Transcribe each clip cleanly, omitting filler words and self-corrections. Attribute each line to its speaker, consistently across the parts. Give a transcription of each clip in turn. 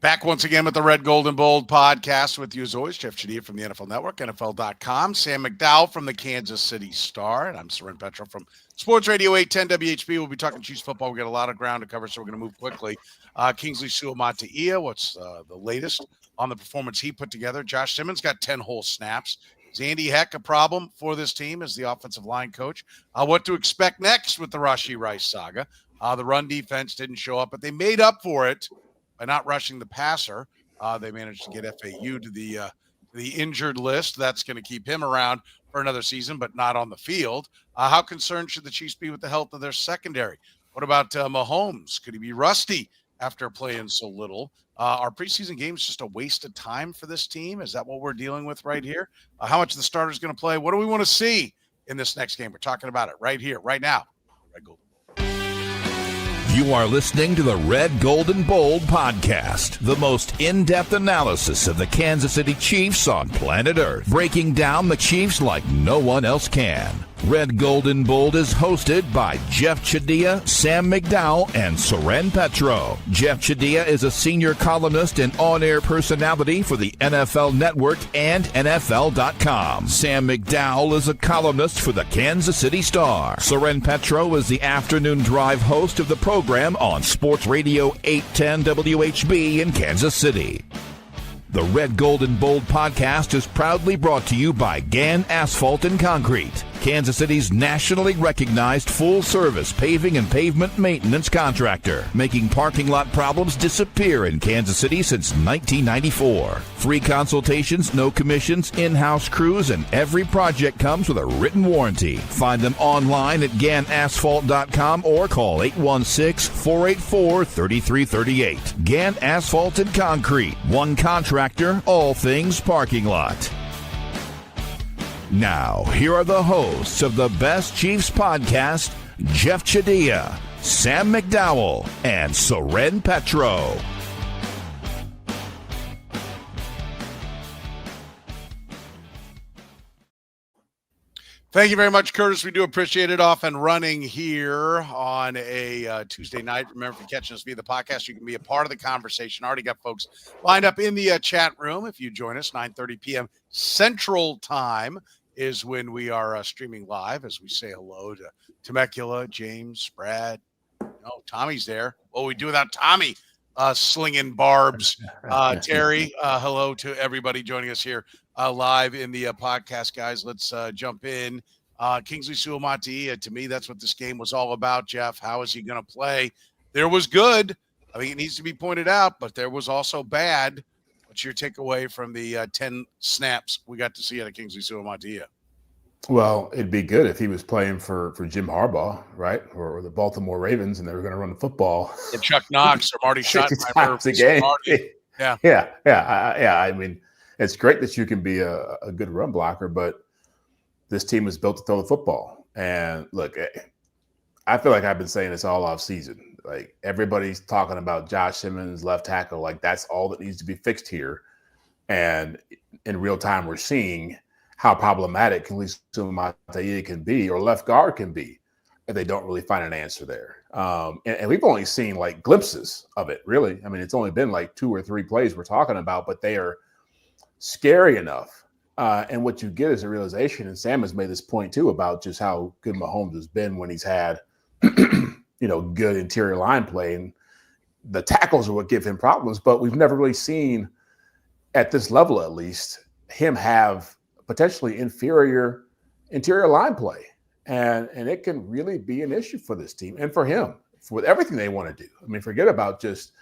Speaker 1: Back once again with the Red, Gold, and Bold podcast with you as always, Jeff Chadiha from the NFL Network, NFL.com, Sam McDowell from the Kansas City Star, and I'm Soren Petro from Sports Radio 810 WHB. We'll be talking Chiefs football. We've got a lot of ground to cover, so we're going to move quickly. Kingsley Suamataia, what's the latest on the performance he put together? Josh Simmons got 10 whole snaps. Is Andy Heck a problem for this team as the offensive line coach? What to expect next with the Rashee Rice saga? The run defense didn't show up, but they made up for it by not rushing the passer. They managed to get FAU to the injured list. That's going to keep him around for another season, but not on the field. How concerned should the Chiefs be with the health of their secondary? What about Mahomes? Could he be rusty after playing so little? Are preseason games just a waste of time for this team? Is that what we're dealing with right here? How much the starter's going to play? What do we want to see in this next game? We're talking about it right here, right now. Red Gold.
Speaker 2: You are listening to the Red, Gold, and Bold podcast, the most in-depth analysis of the Kansas City Chiefs on planet Earth, breaking down the Chiefs like no one else can. Red, Gold, and Bold is hosted by Jeff Chadiha, Sam McDowell, and Soren Petro. Jeff Chadiha is a senior columnist and on-air personality for the NFL Network and NFL.com. Sam McDowell is a columnist for the Kansas City Star. Soren Petro is the afternoon drive host of the program on Sports Radio 810 WHB in Kansas City. The Red, Gold, and Bold podcast is proudly brought to you by Gann Asphalt and Concrete, Kansas City's nationally recognized full-service paving and pavement maintenance contractor, making parking lot problems disappear in Kansas City since 1994. Free consultations, no commissions, in-house crews, and every project comes with a written warranty. Find them online at GannAsphalt.com or call 816-484-3338. Gann Asphalt and Concrete, one contractor, all things parking lot. Now, here are the hosts of the Best Chiefs podcast, Jeff Chadiha, Sam McDowell, and Soren Petro.
Speaker 1: Thank you very much, Curtis. We do appreciate it. Off and running here on a Tuesday night. Remember, if you're catching us via the podcast, you can be a part of the conversation. Already got folks lined up in the chat room. If you join us, 9:30 p.m. Central Time is when we are streaming live as we say hello to Temecula, James, Brad. Oh, Tommy's there. What we do without Tommy slinging barbs. Terry, hello to everybody joining us here live in the podcast, guys. Let's jump in. Kingsley Suamataia, to me, that's what this game was all about, Jeff. How is he going to play? There was good. I think it needs to be pointed out, but there was also bad. What's your takeaway from the 10 snaps we got to see out of Kingsley Suamataia?
Speaker 3: Well, it'd be good if he was playing for Jim Harbaugh, right, or the Baltimore Ravens, and they were going to run the football.
Speaker 1: Or Chuck Knox or Marty Schottenheimer.
Speaker 3: A game.
Speaker 1: Yeah.
Speaker 3: I mean, it's great that you can be a good run blocker, but this team is built to throw the football. And look, I feel like I've been saying this all off season. Like, everybody's talking about Josh Simmons, left tackle. Like, that's all that needs to be fixed here. And in real time, we're seeing how problematic Kingsley Suamataia can be, or left guard can be, if they don't really find an answer there. And we've only seen like glimpses of it, really. I mean, it's only been like 2 or 3 plays we're talking about, but they are scary enough. And what you get is a realization, and Sam has made this point too, about just how good Mahomes has been when he's had, good interior line play. And the tackles are what give him problems, but we've never really seen, at this level at least, him have potentially inferior interior line play. And it can really be an issue for this team and for him, with everything they want to do. I mean, forget about just,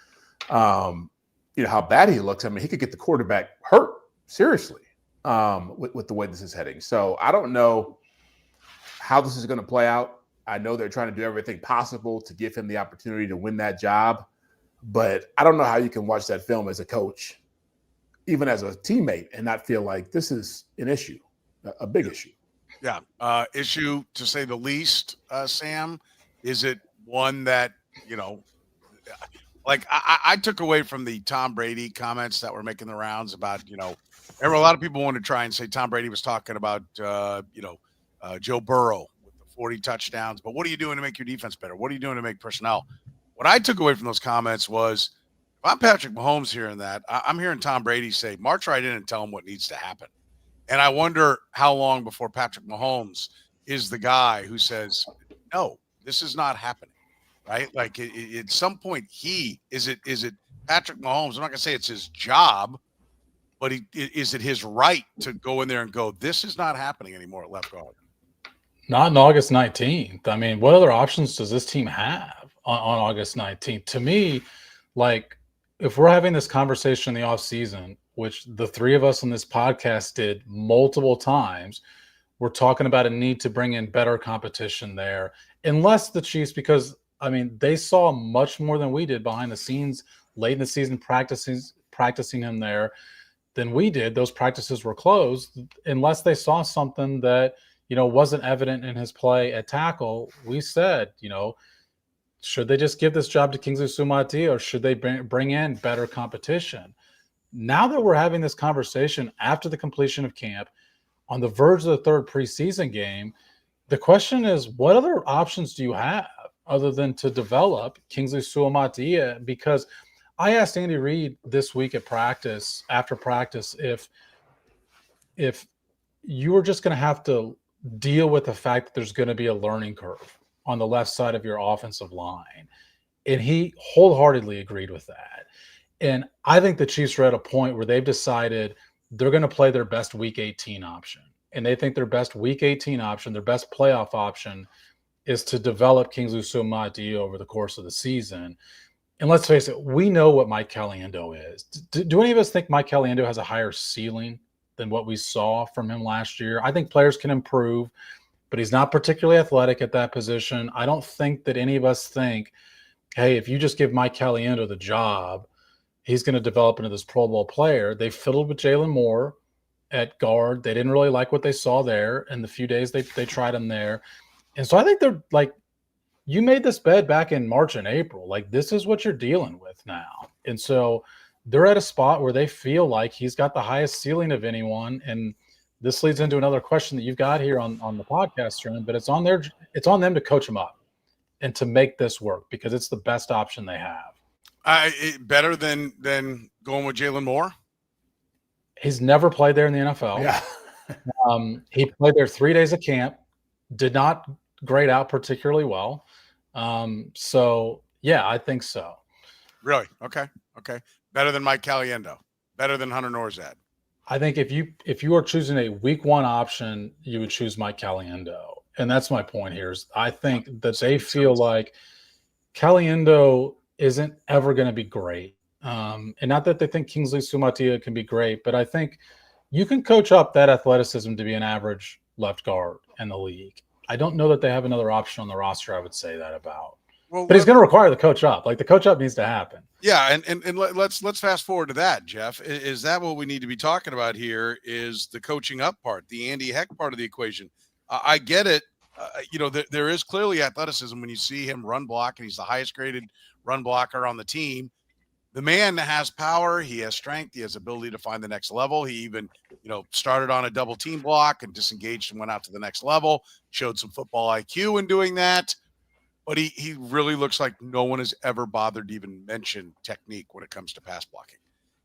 Speaker 3: how bad he looks. I mean, he could get the quarterback hurt, seriously, with the way this is heading. So I don't know how this is going to play out. I know they're trying to do everything possible to give him the opportunity to win that job. But I don't know how you can watch that film as a coach, even as a teammate, and not feel like this is an issue, a big issue.
Speaker 1: Yeah. Issue, to say the least, Sam. Is it one that, like I took away from the Tom Brady comments that were making the rounds about, remember a lot of people want to try and say Tom Brady was talking about, Joe Burrow with the 40 touchdowns. But what are you doing to make your defense better? What are you doing to make personnel? What I took away from those comments was, if I'm Patrick Mahomes hearing that. I'm hearing Tom Brady say, march right in and tell him what needs to happen. And I wonder how long before Patrick Mahomes is the guy who says, no, this is not happening, right? Like at some point, is it Patrick Mahomes? I'm not going to say it's his job, but is it his right to go in there and go, this is not happening anymore at left guard?
Speaker 4: Not on August 19th. I mean, what other options does this team have on August 19th? To me, like, if we're having this conversation in the offseason, which the three of us on this podcast did multiple times, we're talking about a need to bring in better competition there. Unless the Chiefs, because, I mean, they saw much more than we did behind the scenes late in the season practicing him there than we did. Those practices were closed. Unless they saw something that, wasn't evident in his play at tackle, we said, should they just give this job to Kingsley Suamataia, or should they bring in better competition? Now that we're having this conversation after the completion of camp, on the verge of the third preseason game, the question is, what other options do you have other than to develop Kingsley Suamataia? Because I asked Andy Reid this week at practice, after practice, if you were just going to have to deal with the fact that there's going to be a learning curve on the left side of your offensive line. And he wholeheartedly agreed with that. And I think the Chiefs are at a point where they've decided they're going to play their best Week 18 option. And they think their best Week 18 option, their best playoff option, is to develop Kingsley Suamataia over the course of the season. And let's face it, we know what Mike Caliendo is. Do any of us think Mike Caliendo has a higher ceiling than what we saw from him last year? I think players can improve, but he's not particularly athletic at that position. I don't think that any of us think, hey, if you just give Mike Caliendo the job, he's going to develop into this Pro Bowl player. They fiddled with Jalen Moore at guard. They didn't really like what they saw there in the few days they tried him there. And so I think they're like, you made this bed back in March and April. Like, this is what you're dealing with now. And so they're at a spot where they feel like he's got the highest ceiling of anyone. And this leads into another question that you've got here on the podcast, Trent, but it's on them to coach him up and to make this work, because it's the best option they have.
Speaker 1: Better than going with Jalen Moore?
Speaker 4: He's never played there in the NFL.
Speaker 3: Yeah.
Speaker 4: He played there 3 days of camp, did not grade out particularly well. So, yeah, I think so.
Speaker 1: Really? Okay. Better than Mike Caliendo. Better than Hunter Norzad.
Speaker 4: I think if you are choosing a week one option, you would choose Mike Caliendo. And that's my point here. Is I think that they feel like Caliendo isn't ever going to be great. And not that they think Kingsley Suamataia can be great, but I think you can coach up that athleticism to be an average left guard in the league. I don't know that they have another option on the roster I would say that about. Well, but he's going to require the coach up. Like, the coach up needs to happen.
Speaker 1: Yeah, and let's fast forward to that, Jeff. Is that what we need to be talking about here, is the coaching up part, the Andy Heck part of the equation? I get it. There is clearly athleticism when you see him run block, and he's the highest graded run blocker on the team. The man has power. He has strength. He has ability to find the next level. He even, started on a double team block and disengaged and went out to the next level, showed some football IQ in doing that. But he really looks like no one has ever bothered to even mention technique when it comes to pass blocking.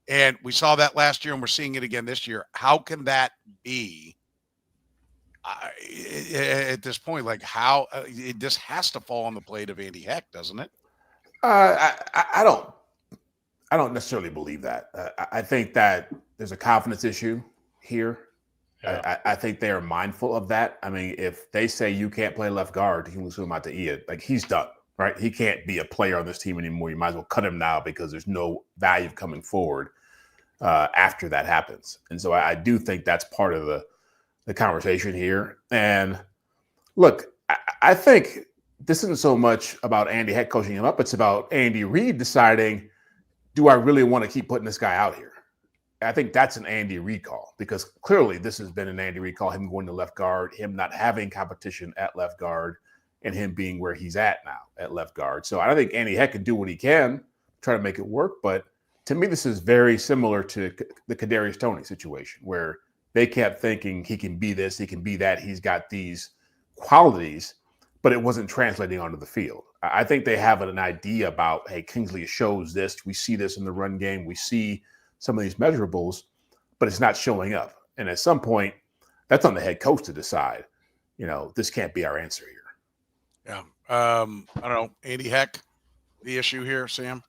Speaker 1: And we saw that last year, and we're seeing it again this year. How can that be at this point? Like, how this has to fall on the plate of Andy Heck, doesn't it?
Speaker 3: I don't necessarily believe that. I think that there's a confidence issue here. Yeah. I think they are mindful of that. I mean, if they say you can't play left guard, he was about to eat, like, he's done, right? He can't be a player on this team anymore. You might as well cut him now, because there's no value coming forward after that happens. And so I do think that's part of the conversation here. And look, I think this isn't so much about Andy Heck coaching him up. It's about Andy Reid deciding, do I really want to keep putting this guy out here? I think that's an Andy Reid call, because clearly this has been an Andy Reid call, him going to left guard, him not having competition at left guard, and him being where he's at now at left guard. So I don't think Andy Heck can do what he can, try to make it work. But to me, this is very similar to the Kadarius Toney situation, where they kept thinking he can be this, he can be that, he's got these qualities, but it wasn't translating onto the field. I think they have an idea about, hey, Kingsley shows this. We see this in the run game. We see some of these measurables, but it's not showing up. And at some point, that's on the head coach to decide, this can't be our answer here.
Speaker 1: Yeah. I don't know. Andy Heck, the issue here, Sam?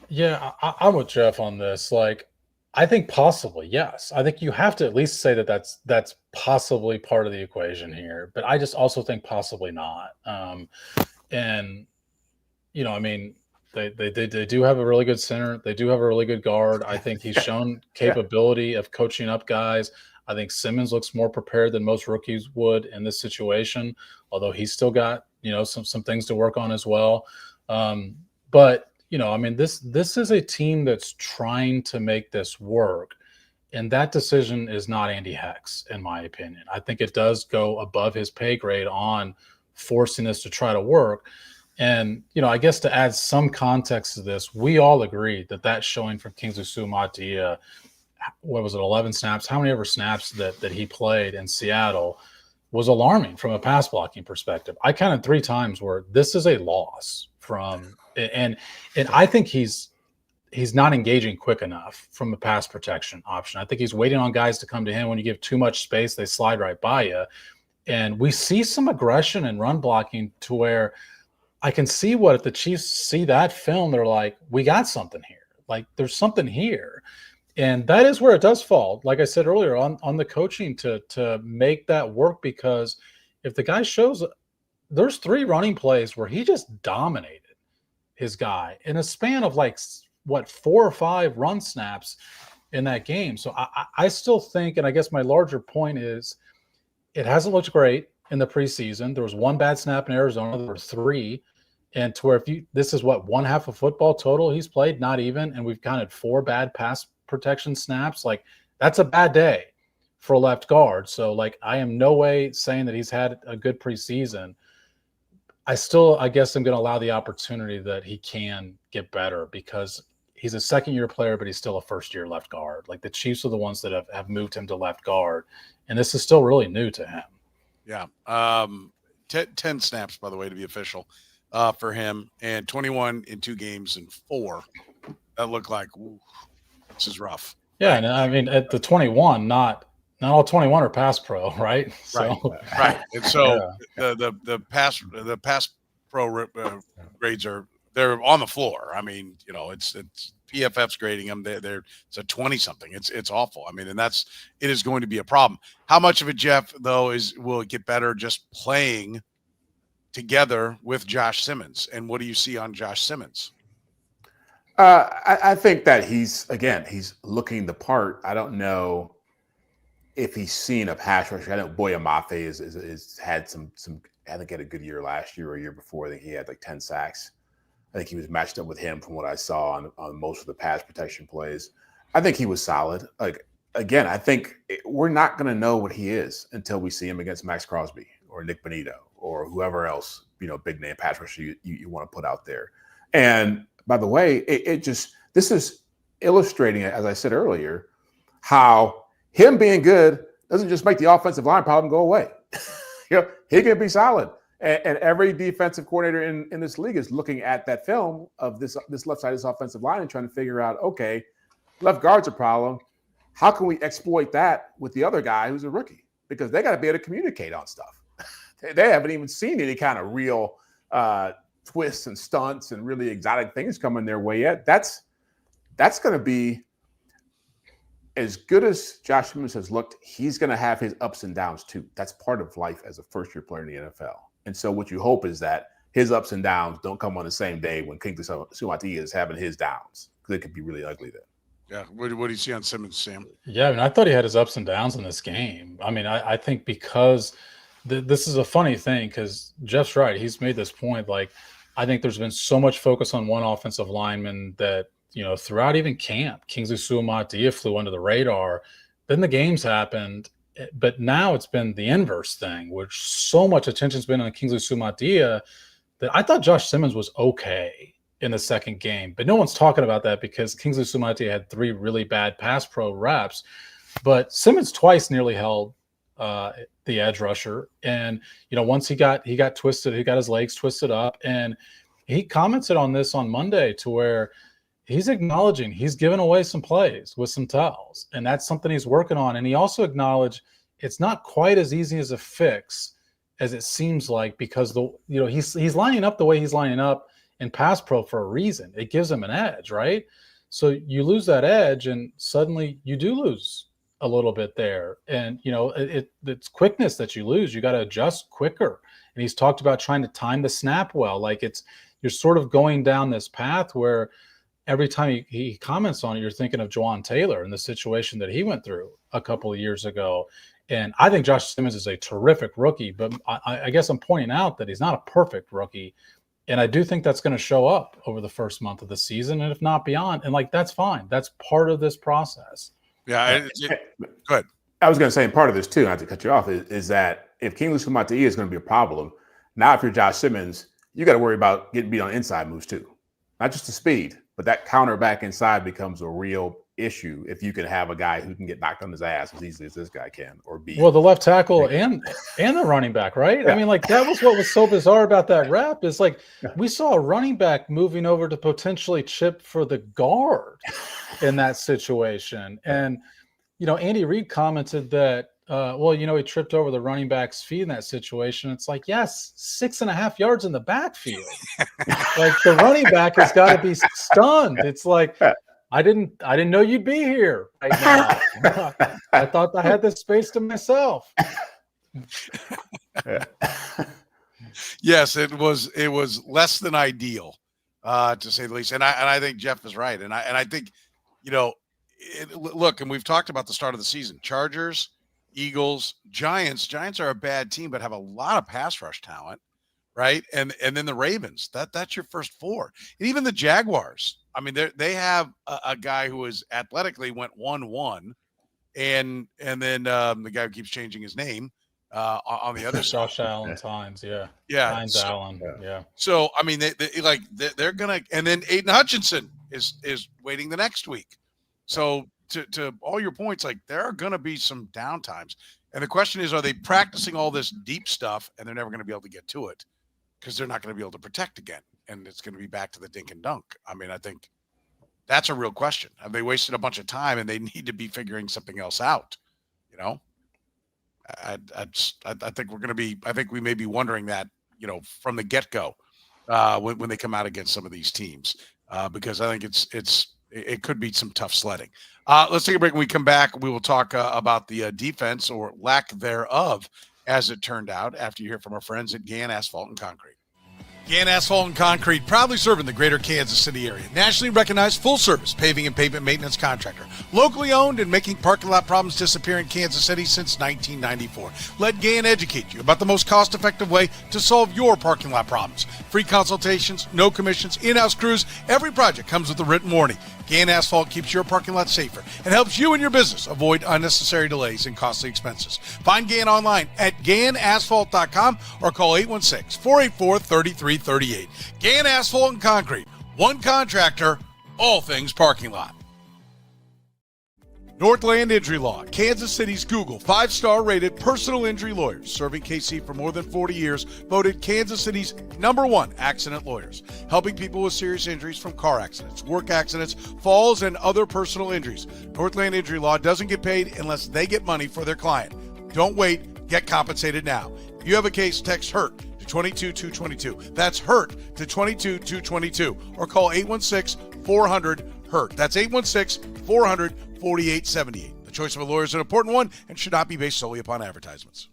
Speaker 4: Yeah, I'm with Jeff on this. Like, I think possibly, yes. I think you have to at least say that that's possibly part of the equation here. But I just also think possibly not. And, I mean, they do have a really good center. They do have a really good guard. I think he's shown capability of coaching up guys. I think Simmons looks more prepared than most rookies would in this situation, although he's still got, some things to work on as well. But I mean, this is a team that's trying to make this work. And that decision is not Andy Heck's, in my opinion. I think it does go above his pay grade on forcing this to try to work. And, I guess to add some context to this, we all agreed that showing from Kingsley Suamataia, what was it, 11 snaps, how many ever snaps that he played in Seattle was alarming from a pass blocking perspective. I counted 3 times where this is a loss from – and I think he's not engaging quick enough from a pass protection option. I think he's waiting on guys to come to him. When you give too much space, they slide right by you. And we see some aggression and run blocking to where I can see what if the Chiefs see that film, they're like, we got something here. Like, there's something here. And that is where it does fall, like I said earlier, on the coaching to make that work, because if the guy shows – there's 3 running plays where he just dominated his guy in a span of 4 or 5 run snaps in that game. So I still think, and I guess my larger point is, it hasn't looked great in the preseason. There was 1 bad snap in Arizona. There were 3. And to where this is what, 1/2 of football total he's played, not even, and we've counted 4 bad pass protection snaps. Like, that's a bad day for a left guard. So, I am no way saying that he's had a good preseason. I guess I'm going to allow the opportunity that he can get better, because he's a second-year player, but he's still a first-year left guard. Like, the Chiefs are the ones that have moved him to left guard, and this is still really new to him.
Speaker 1: Yeah. 10 snaps, by the way, to be official, for him, and 21 in 2 games and 4. That looked like, ooh, this is rough.
Speaker 4: Yeah, and I mean, at the 21, not all 21 are pass pro, right? So,
Speaker 1: right. And so the pass pro grades they're on the floor. I mean, it's PFF's grading them. It's a 20-something. It's awful. I mean, and it is going to be a problem. How much of it, Jeff, though, will it get better just playing together with Josh Simmons? And what do you see on Josh Simmons?
Speaker 3: I think that he's looking the part. I don't know if he's seen a pass rush. I know Boya Mafe is had some. I think he had a good year last year or a year before. I think he had 10 sacks. I think he was matched up with him from what I saw on most of the pass protection plays. I think he was solid. I think we're not going to know what he is until we see him against Max Crosby or Nick Bonito or whoever else, big name pass rusher you want to put out there. And by the way, this is illustrating, as I said earlier, how him being good doesn't just make the offensive line problem go away. He can be solid. And every defensive coordinator in this league is looking at that film of this left side of this offensive line and trying to figure out, okay, left guard's a problem. How can we exploit that with the other guy who's a rookie? Because they got to be able to communicate on stuff. They haven't even seen any kind of real twists and stunts and really exotic things coming their way yet. That's going to be, as good as Josh Simmons has looked, he's going to have his ups and downs too. That's part of life as a first-year player in the NFL. And so what you hope is that his ups and downs don't come on the same day when Kingsley Suamataia is having his downs, because it could be really ugly then.
Speaker 1: Yeah. What do you see on Simmons, Sam?
Speaker 4: Yeah, I mean, I thought he had his ups and downs in this game. I mean, I think because this is a funny thing, because Jeff's right. He's made this point. I think there's been so much focus on one offensive lineman that, throughout even camp, Kingsley Suamataia flew under the radar. Then the games happened, but now it's been the inverse thing, which so much attention's been on Kingsley Suamataia that I thought Josh Simmons was okay in the second game. But no one's talking about that because Kingsley Suamataia had 3 really bad pass pro reps. But Simmons twice nearly held the edge rusher. And, once he got twisted, he got his legs twisted up, and he commented on this on Monday to where he's acknowledging he's given away some plays with some towels, and that's something he's working on. And he also acknowledged it's not quite as easy as a fix as it seems like, because he's lining up the way he's lining up in pass pro for a reason. It gives him an edge, right? So you lose that edge, and suddenly you do lose a little bit there. And it's quickness that you lose. You got to adjust quicker. And he's talked about trying to time the snap well. Like you're sort of going down this path where every time he comments on it, you're thinking of Juwan Taylor and the situation that he went through a couple of years ago. And I think Josh Simmons is a terrific rookie, but I guess I'm pointing out that he's not a perfect rookie. And I do think that's going to show up over the first month of the season, and if not beyond. And that's fine. That's part of this process.
Speaker 1: Yeah. Go ahead.
Speaker 3: I was going to say, and part of this too, not to cut you off, is that if Kingsley Suamataia is going to be a problem, now if you're Josh Simmons, you got to worry about getting beat on inside moves too. Not just the speed, but that counter back inside becomes a real issue if you can have a guy who can get knocked on his ass as easily as this guy can, or be
Speaker 4: the left tackle and the running back, right? Yeah. I mean, that was what was so bizarre about that rep is we saw a running back moving over to potentially chip for the guard in that situation. And Andy Reid commented that he tripped over the running back's feet in that situation. It's yes, 6.5 yards in the backfield. The running back has got to be stunned. It's I didn't know you'd be here right now. I thought I had this space to myself.
Speaker 1: Yes, it was less than ideal, to say the least. And I think Jeff is right. And I think, look, and we've talked about the start of the season. Chargers, Eagles, Giants. Giants are a bad team, but have a lot of pass rush talent, right? And then the Ravens. That's your first four. And even the Jaguars. I mean, they have a guy who is athletically went 1-1, and then the guy who keeps changing his name on the other side.
Speaker 4: Josh Allen Hines, yeah.
Speaker 1: Hines
Speaker 4: Allen, yeah.
Speaker 1: So I mean, they're gonna, and then Aiden Hutchinson is waiting the next week. So to all your points, there are gonna be some downtimes, and the question is, are they practicing all this deep stuff and they're never gonna be able to get to it because they're not gonna be able to protect again? And it's going to be back to the dink and dunk. I mean, I think that's a real question. Have they wasted a bunch of time and they need to be figuring something else out? I think I think we may be wondering that, from the get-go when they come out against some of these teams, because I think it could be some tough sledding. Let's take a break. When we come back, we will talk about the defense, or lack thereof, as it turned out, after you hear from our friends at Gann Asphalt and Concrete. Gann Asphalt and Concrete, proudly serving the greater Kansas City area. Nationally recognized full-service paving and pavement maintenance contractor. Locally owned and making parking lot problems disappear in Kansas City since 1994. Let Gann educate you about the most cost-effective way to solve your parking lot problems. Free consultations, no commissions, in-house crews. Every project comes with a written warning. Gann Asphalt keeps your parking lot safer and helps you and your business avoid unnecessary delays and costly expenses. Find Gann online at GannAsphalt.com or call 816-484-3338. Gann Asphalt and Concrete. One contractor, all things parking lot. Northland Injury Law, Kansas City's Google 5-star rated personal injury lawyers, serving KC for more than 40 years, voted Kansas City's #1 accident lawyers, helping people with serious injuries from car accidents, work accidents, falls, and other personal injuries. Northland Injury Law doesn't get paid unless they get money for their client. Don't wait, get compensated now. If you have a case, text HURT to 22222. That's HURT to 22222, or call 816-400-HURT. That's 816-400-4878. The choice of a lawyer is an important one and should not be based solely upon advertisements.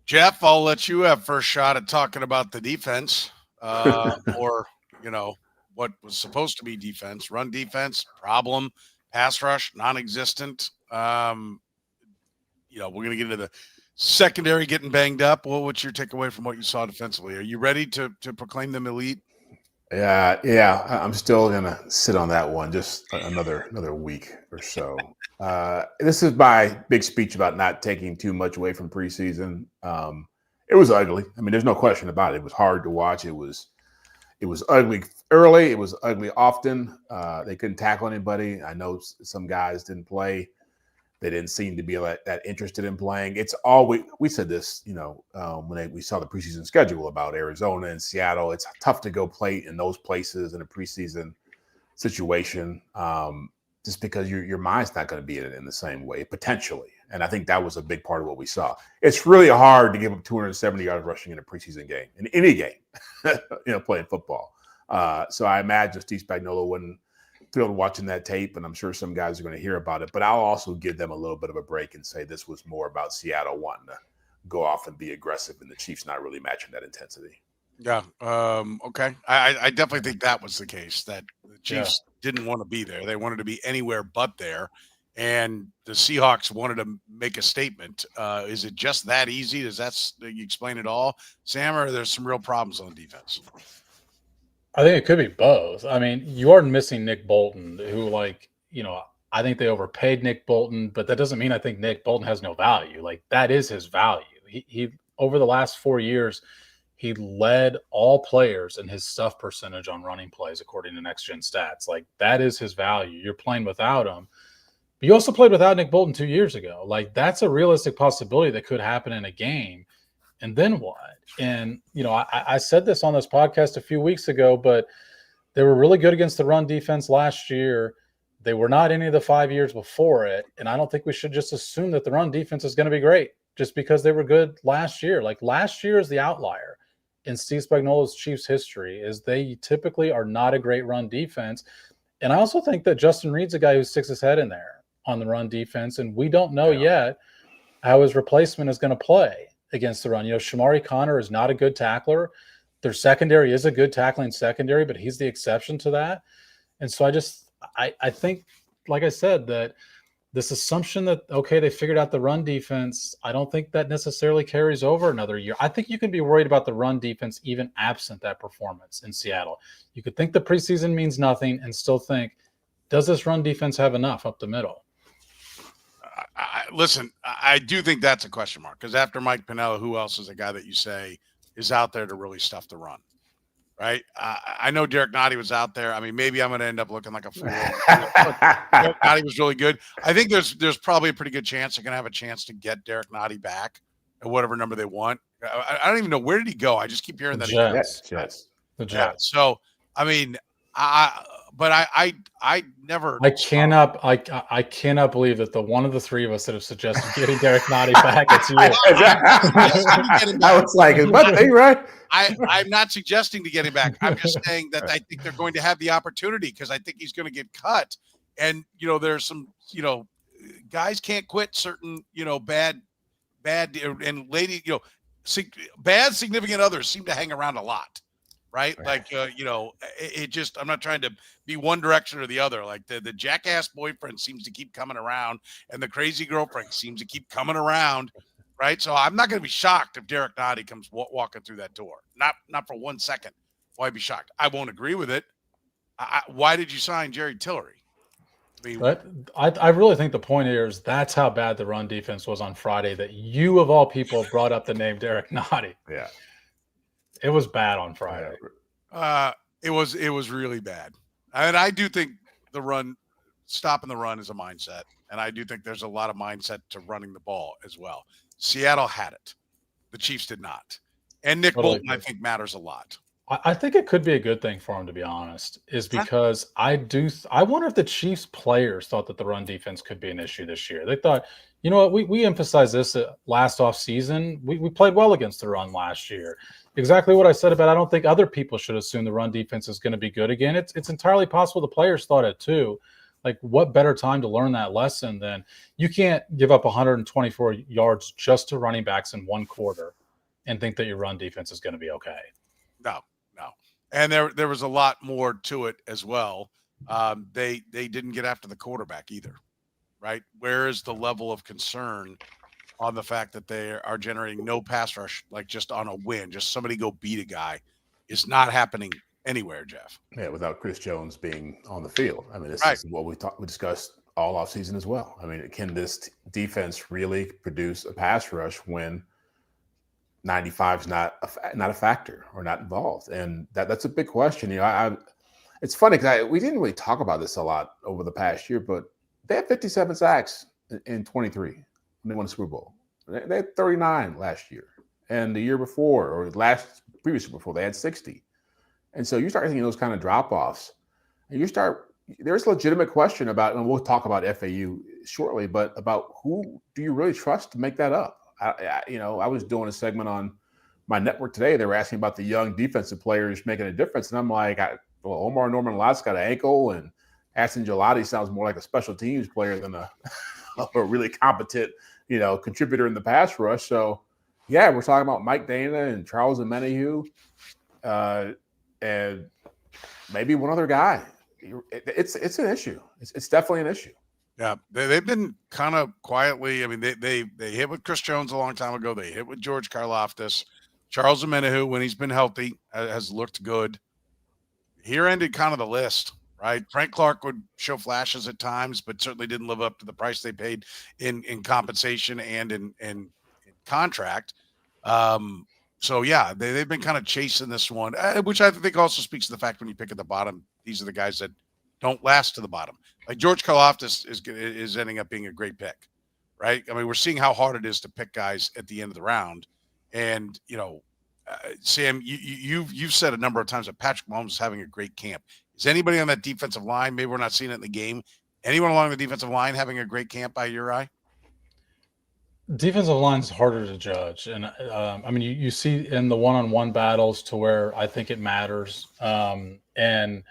Speaker 1: Jeff, I'll let you have first shot at talking about the defense, or, what was supposed to be defense, run defense, problem, pass rush, non-existent. We're going to get into the secondary getting banged up. What's your takeaway from what you saw defensively? Are you ready to proclaim them elite?
Speaker 3: Yeah. I'm still gonna sit on that one just another week or so. This is my big speech about not taking too much away from preseason. It was ugly. I mean, there's no question about it. It was hard to watch. It was ugly early. It was ugly often. They couldn't tackle anybody. I know some guys didn't play They didn't seem to be that interested in playing. It's all we said this, when we saw the preseason schedule about Arizona and Seattle. It's tough to go play in those places in a preseason situation, just because your mind's not going to be in it in the same way potentially. And I think that was a big part of what we saw. It's really hard to give up 270 yards rushing in a preseason game, in any game, playing football. So I imagine Steve Spagnuolo wouldn't thrilled watching that tape, and I'm sure some guys are going to hear about it, but I'll also give them a little bit of a break and say this was more about Seattle wanting to go off and be aggressive and the Chiefs not really matching that intensity.
Speaker 1: Yeah. Okay. I definitely think that was the case, that the Chiefs didn't want to be there. They wanted to be anywhere but there. And the Seahawks wanted to make a statement. Is it just that easy? You explain it all, Sam, or there's some real problems on defense?
Speaker 4: I think it could be both. I mean, you are missing Nick Bolton, who, I think they overpaid Nick Bolton, but that doesn't mean I think Nick Bolton has no value. Like, that is his value. He over the last 4 years, he led all players in his stuff percentage on running plays, according to Next Gen Stats. Like, that is his value. You're playing without him. But you also played without Nick Bolton 2 years ago. Like, that's a realistic possibility that could happen in a game. And then what? And, I said this on this podcast a few weeks ago, but they were really good against the run defense last year. They were not any of the 5 years before it. And I don't think we should just assume that the run defense is going to be great just because they were good last year. Like, last year is the outlier in Steve Spagnuolo's Chiefs history, is they typically are not a great run defense. And I also think that Justin Reed's a guy who sticks his head in there on the run defense. And we don't know yet how his replacement is going to play against the run. Shamari Connor is not a good tackler. Their secondary is a good tackling secondary, but he's the exception to that. And so I think, like I said, that this assumption that, okay, they figured out the run defense, I don't think that necessarily carries over another year. I think you can be worried about the run defense even absent that performance in Seattle. You could think the preseason means nothing and still think, does this run defense have enough up the middle?
Speaker 1: Listen, I do think that's a question mark, because after Mike Piniella, who else is a guy that you say is out there to really stuff the run, right? I know Derek Nottie was out there. I mean, maybe I'm going to end up looking like a fool. Derek Nottie was really good. I think there's probably a pretty good chance they're going to have a chance to get Derek Nottie back at whatever number they want. I don't even know, where did he go? I just keep hearing that.
Speaker 3: Jets.
Speaker 4: The Jets.
Speaker 1: Yeah. So, I mean, I never.
Speaker 4: I cannot believe that the one of the three of us that have suggested getting Derek Nottie back, it's you.
Speaker 3: I was like, is my thing right?
Speaker 1: I'm not suggesting to get him back. I'm just saying that I think they're going to have the opportunity, because I think he's going to get cut. And, there's some, guys can't quit certain, bad and bad significant others seem to hang around a lot. Right. Like, it just, I'm not trying to be one direction or the other. Like the jackass boyfriend seems to keep coming around, and the crazy girlfriend seems to keep coming around. Right. So I'm not going to be shocked if Derek Nottie comes walking through that door. Not for 1 second. Why be shocked? I won't agree with it. Why did you sign Jerry Tillery?
Speaker 4: I really think the point here is that's how bad the run defense was on Friday, that you of all people brought up the name Derek Nottie.
Speaker 3: Yeah.
Speaker 4: It was bad on Friday.
Speaker 1: It was really bad. And I do think stopping the run is a mindset. And I do think there's a lot of mindset to running the ball as well. Seattle had it. The Chiefs did not. And Nick Bolton, I think, matters a lot.
Speaker 4: I think it could be a good thing for him, to be honest, is because I wonder if the Chiefs players thought that the run defense could be an issue this year. They thought, you know what, we emphasized this last offseason. We played well against the run last year. Exactly what I said about I don't think other people should assume the run defense is going to be good again. It's entirely possible the players thought it too. Like, what better time to learn that lesson than you can't give up 124 yards just to running backs in one quarter and think that your run defense is going to be okay.
Speaker 1: No. And there was a lot more to it as well. They didn't get after the quarterback either, right? Where is the level of concern on the fact that they are generating no pass rush, like just on a win, just somebody go beat a guy, is not happening anywhere, Jeff.
Speaker 3: Yeah, without Chris Jones being on the field. I mean, this is what we discussed all offseason as well. I mean, can this defense really produce a pass rush when 95 is not a factor or not involved? And that's a big question. It's funny because we didn't really talk about this a lot over the past year, but they had 57 sacks in 23 when they won the Super Bowl. They had 39 last year. And the year before, or previous year before, they had 60. And so you start thinking those kind of drop-offs, and there's a legitimate question about, and we'll talk about FAU shortly, but about who do you really trust to make that up? I was doing a segment on my network today. They were asking about the young defensive players making a difference. And I'm like, Omar Norman-Lott's got an ankle, and Aston Gelati sounds more like a special teams player than a really competent, contributor in the pass rush. So, yeah, we're talking about Mike Dana and Charles Omenihu, and maybe one other guy. It's an issue. It's definitely an issue.
Speaker 1: Yeah, they've been kind of quietly. I mean, they hit with Chris Jones a long time ago. They hit with George Karlaftis. Charles Omenihu, when he's been healthy, has looked good. Here ended kind of the list, right? Frank Clark would show flashes at times, but certainly didn't live up to the price they paid in compensation and in contract. So, yeah, they've been kind of chasing this one, which I think also speaks to the fact when you pick at the bottom, these are the guys that don't last to the bottom. Like George Karlaftis is ending up being a great pick, right? I mean, we're seeing how hard it is to pick guys at the end of the round. And, Sam, you've said a number of times that Patrick Mahomes is having a great camp. Is anybody on that defensive line, maybe we're not seeing it in the game, anyone along the defensive line having a great camp by your eye?
Speaker 4: Defensive line is harder to judge. And, I mean, you see in the one-on-one battles to where I think it matters. And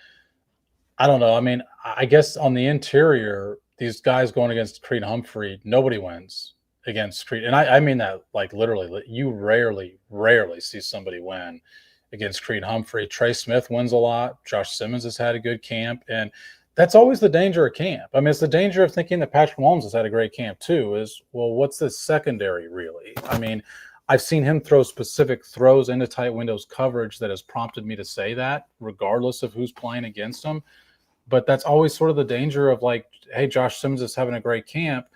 Speaker 4: I don't know. I mean, I guess on the interior, these guys going against Creed Humphrey, nobody wins against Creed. And I mean that like literally. You rarely see somebody win against Creed Humphrey. Trey Smith wins a lot. Josh Simmons has had a good camp. And that's always the danger of camp. I mean, it's the danger of thinking that Patrick Mahomes has had a great camp too, is, well, what's the secondary really? I mean, I've seen him throw specific throws into tight windows coverage that has prompted me to say that, regardless of who's playing against him. But that's always sort of the danger of like, hey, Josh Simmons is having a great camp.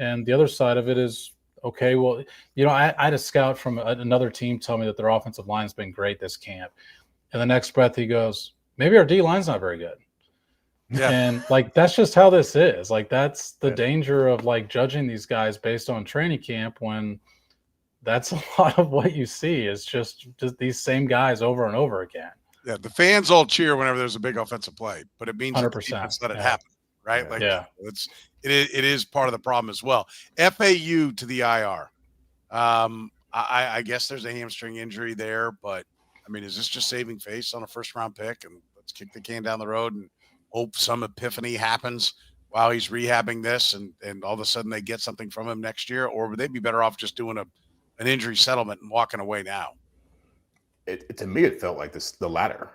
Speaker 4: And the other side of it is, okay, well, I had a scout from another team tell me that their offensive line's been great this camp. And the next breath he goes, maybe our D line's not very good. Yeah. And like, that's just how this is. Like, that's the danger of like judging these guys based on training camp, when that's a lot of what you see is just these same guys over and over again.
Speaker 1: Yeah, the fans all cheer whenever there's a big offensive play, but it means
Speaker 4: 100%.
Speaker 1: Let it happen, right?
Speaker 4: Yeah.
Speaker 1: Like,
Speaker 4: yeah,
Speaker 1: it is part of the problem as well. FAU to the IR. I guess there's a hamstring injury there, but I mean, is this just saving face on a first round pick and let's kick the can down the road and hope some epiphany happens while he's rehabbing this and all of a sudden they get something from him next year? Or would they be better off just doing an injury settlement and walking away now?
Speaker 3: To me, it felt like the latter.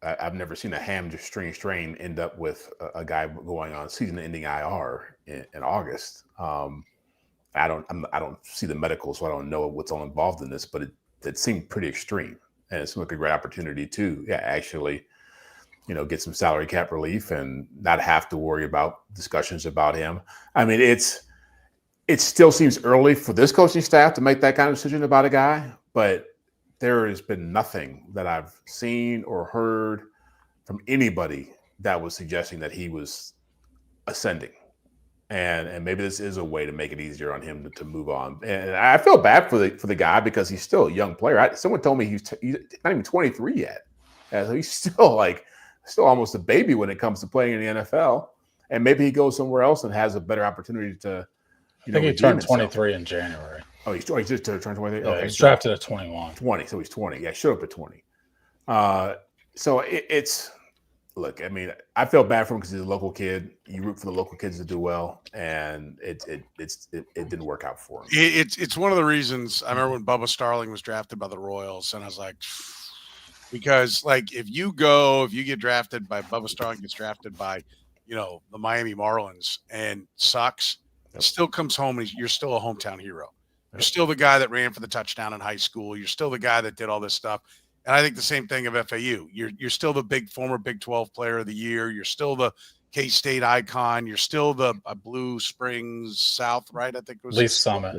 Speaker 3: I've never seen a hamstring strain end up with a guy going on season-ending IR in August. I don't see the medical, so I don't know what's all involved in this, but it seemed pretty extreme, and it seemed like a great opportunity to actually, get some salary cap relief and not have to worry about discussions about him. I mean, it still seems early for this coaching staff to make that kind of decision about a guy, but there has been nothing that I've seen or heard from anybody that was suggesting that he was ascending. And maybe this is a way to make it easier on him to move on. And I feel bad for the guy because he's still a young player. Someone told me he's not even 23 yet. So he's still almost a baby when it comes to playing in the NFL. And maybe he goes somewhere else and has a better opportunity to.
Speaker 4: I think he turned 23 in January.
Speaker 3: Oh, he's just turned 23?
Speaker 4: Yeah,
Speaker 3: okay,
Speaker 4: he's drafted at 21.
Speaker 3: 20, so he's 20. Yeah, showed up at 20. So it's – look, I mean, I feel bad for him because he's a local kid. You root for the local kids to do well, and it didn't work out for him.
Speaker 1: It's one of the reasons I remember when Bubba Starling was drafted by the Royals, and I was like – because, like, if you get drafted by Bubba Starling, gets drafted by, the Miami Marlins and sucks, still comes home and you're still a hometown hero. You're still the guy that ran for the touchdown in high school. You're still the guy that did all this stuff. And I think the same thing of FAU. You're still the former Big 12 player of the year. You're still the K-State icon. You're still the Blue Springs South, right? I think it was
Speaker 4: Lee Summit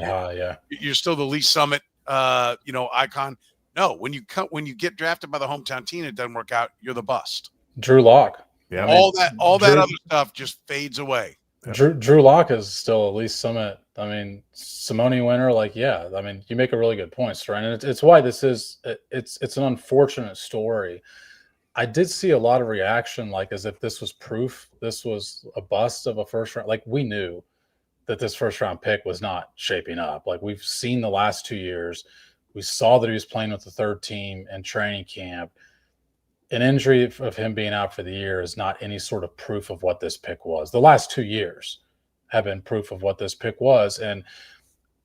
Speaker 4: High, yeah.
Speaker 1: You're still the Lee Summit, icon. No, when you get drafted by the hometown team, it doesn't work out. You're the bust.
Speaker 4: Drew Lock.
Speaker 1: Yeah, all that other stuff just fades away.
Speaker 4: Drew Lock is still at least Simone winner. Like, yeah, I mean, you make a really good point, Soren. And it's why this is it's an unfortunate story. I did see a lot of reaction, like as if this was proof this was a bust of a first round. Like, we knew that this first round pick was not shaping up. Like, we've seen the last 2 years. We saw that he was playing with the third team in training camp. An injury of him being out for the year is not any sort of proof of what this pick was. The last 2 years have been proof of what this pick was. And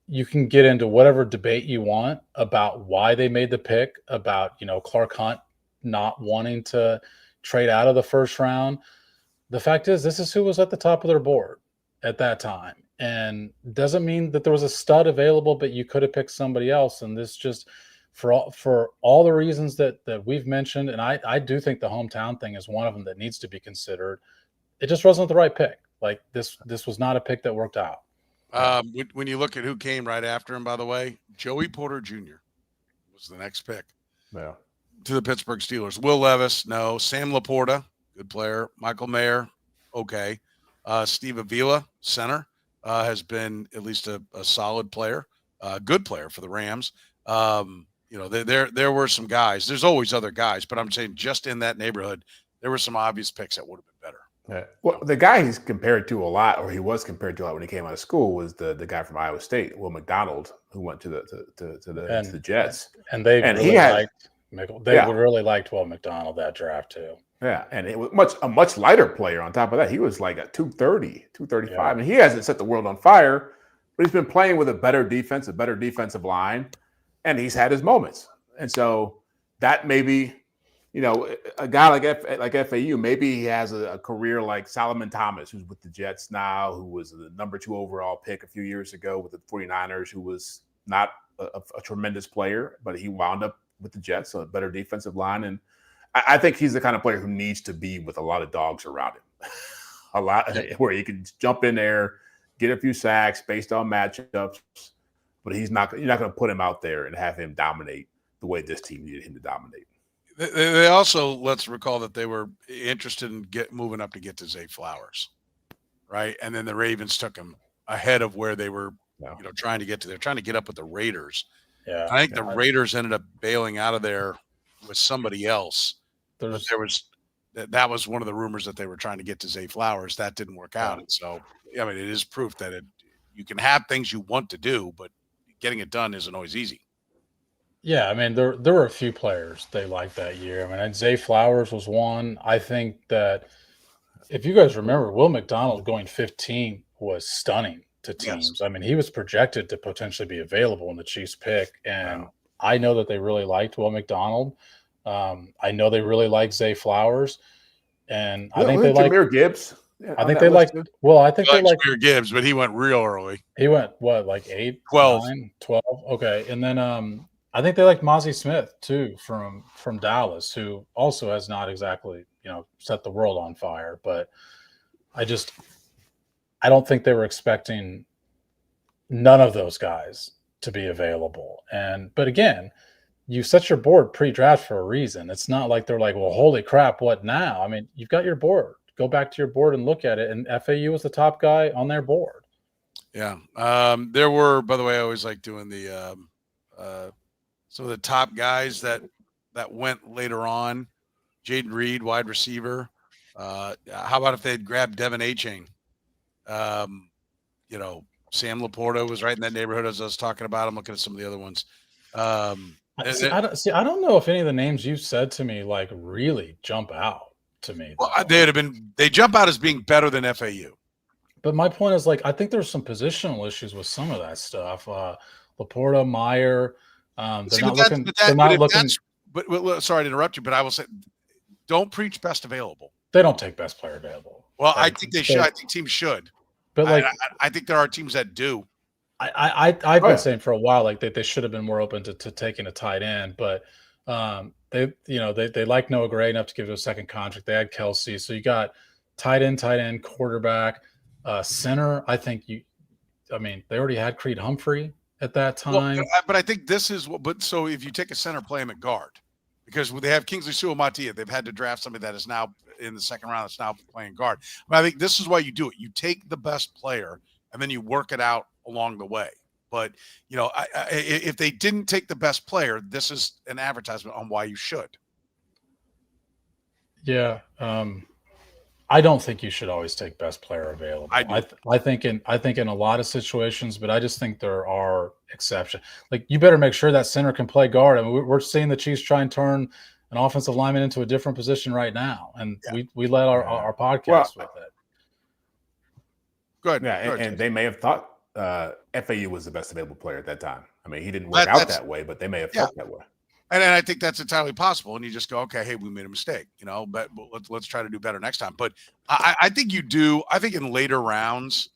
Speaker 4: you can get into whatever debate you want about why they made the pick, about, Clark Hunt not wanting to trade out of the first round. The fact is, this is who was at the top of their board at that time. And doesn't mean that there was a stud available, but you could have picked somebody else. And this just, for all the reasons that we've mentioned, and I do think the hometown thing is one of them that needs to be considered. It just wasn't the right pick. Like, this was not a pick that worked out.
Speaker 1: When you look at who came right after him, by the way, Joey Porter Jr. was the next pick.
Speaker 3: Yeah.
Speaker 1: To the Pittsburgh Steelers. Will Levis, no. Sam Laporta, good player. Michael Mayer, okay. Steve Avila, center, has been at least a solid player, good player for the Rams. There were some guys. There's always other guys, but I'm saying just in that neighborhood, there were some obvious picks that would have been better.
Speaker 3: Yeah. Well, the guy he's compared to a lot, or he was compared to a lot when he came out of school, was the guy from Iowa State, Will McDowell, who went to the Jets.
Speaker 4: And they really liked Will McDonald that draft too.
Speaker 3: Yeah, and it was a much lighter player on top of that. He was like a 230, 235. Yeah. And he hasn't set the world on fire, but he's been playing with a better defensive line, and he's had his moments. And so that maybe, a guy like FAU, maybe he has a career like Solomon Thomas, who's with the Jets now, who was the number 2 overall pick a few years ago with the 49ers, who was not a tremendous player, but he wound up with the Jets, so a better defensive line. And I think he's the kind of player who needs to be with a lot of dogs around him, where he can jump in there, get a few sacks based on matchups, but you're not going to put him out there and have him dominate the way this team needed him to dominate.
Speaker 1: They also, let's recall that they were interested in moving up to get to Zay Flowers, right? And then the Ravens took him ahead of where they were, trying to get to. They're trying to get up with the Raiders.
Speaker 4: Yeah,
Speaker 1: I think the Raiders ended up bailing out of there with somebody else. That was one of the rumors that they were trying to get to Zay Flowers. That didn't work out. And so, it is proof that you can have things you want to do, but getting it done isn't always easy.
Speaker 4: Yeah, there were a few players they liked that year. Zay Flowers was one. I think that if you guys remember, Will McDonald going 15 was stunning to teams. Yes. He was projected to potentially be available in the Chiefs pick, and I know that they really liked Will McDonald. I know they really like Zay Flowers, and I think they like
Speaker 3: Jahmyr Gibbs.
Speaker 4: Yeah, I think they like. Well, I think they like
Speaker 1: Jahmyr Gibbs, but he went real early.
Speaker 4: He went like 8,
Speaker 1: 12,
Speaker 4: 9, 12. Okay, and then I think they like Mozzie Smith too from Dallas, who also has not exactly set the world on fire. But I don't think they were expecting none of those guys to be available. But again, you set your board pre-draft for a reason. It's not like they're like, well, holy crap, what now? You've got your board. Go back to your board and look at it. And FAU was the top guy on their board.
Speaker 1: Yeah. There were, by the way, I always like doing the some of the top guys that went later on. Jaden Reed, wide receiver. How about if they'd grabbed Devin Achane? Sam Laporta was right in that neighborhood as I was talking about. I'm looking at some of the other ones.
Speaker 4: I don't know if any of the names you said to me like really jump out to me.
Speaker 1: Well, they jump out as being better than FAU.
Speaker 4: But my point is, like, I think there's some positional issues with some of that stuff. Laporta, Meyer, they're not looking.
Speaker 1: But sorry to interrupt you, but I will say, don't preach best available.
Speaker 4: They don't take best player available.
Speaker 1: Well, I think they should. I think teams should.
Speaker 4: But
Speaker 1: I think there are teams that do.
Speaker 4: I've been saying for a while like they should have been more open to taking a tight end, but they like Noah Gray enough to give it a second contract. They had Kelsey, so you got tight end, quarterback, center. I think they already had Creed Humphrey at that time.
Speaker 1: Well, but I think this is what. But so if you take a center, play him at guard, because they have Kingsley Suamataia. They've had to draft somebody that is now in the second round that's now playing guard. But I think this is why you do it. You take the best player and then you work it out along the way. But, if they didn't take the best player, this is an advertisement on why you should.
Speaker 4: Yeah. I don't think you should always take best player available. I think in a lot of situations, but I just think there are exceptions. Like, you better make sure that center can play guard. I mean, we're seeing the Chiefs try and turn an offensive lineman into a different position right now, and we let our podcast with it.
Speaker 3: Good. Yeah, and they may have thought FAU was the best available player at that time. I mean, he didn't work out that way, but they may have felt that way.
Speaker 1: And I think that's entirely possible. And you just go, okay, hey, we made a mistake, but let's try to do better next time. But I think you do. I think in later rounds,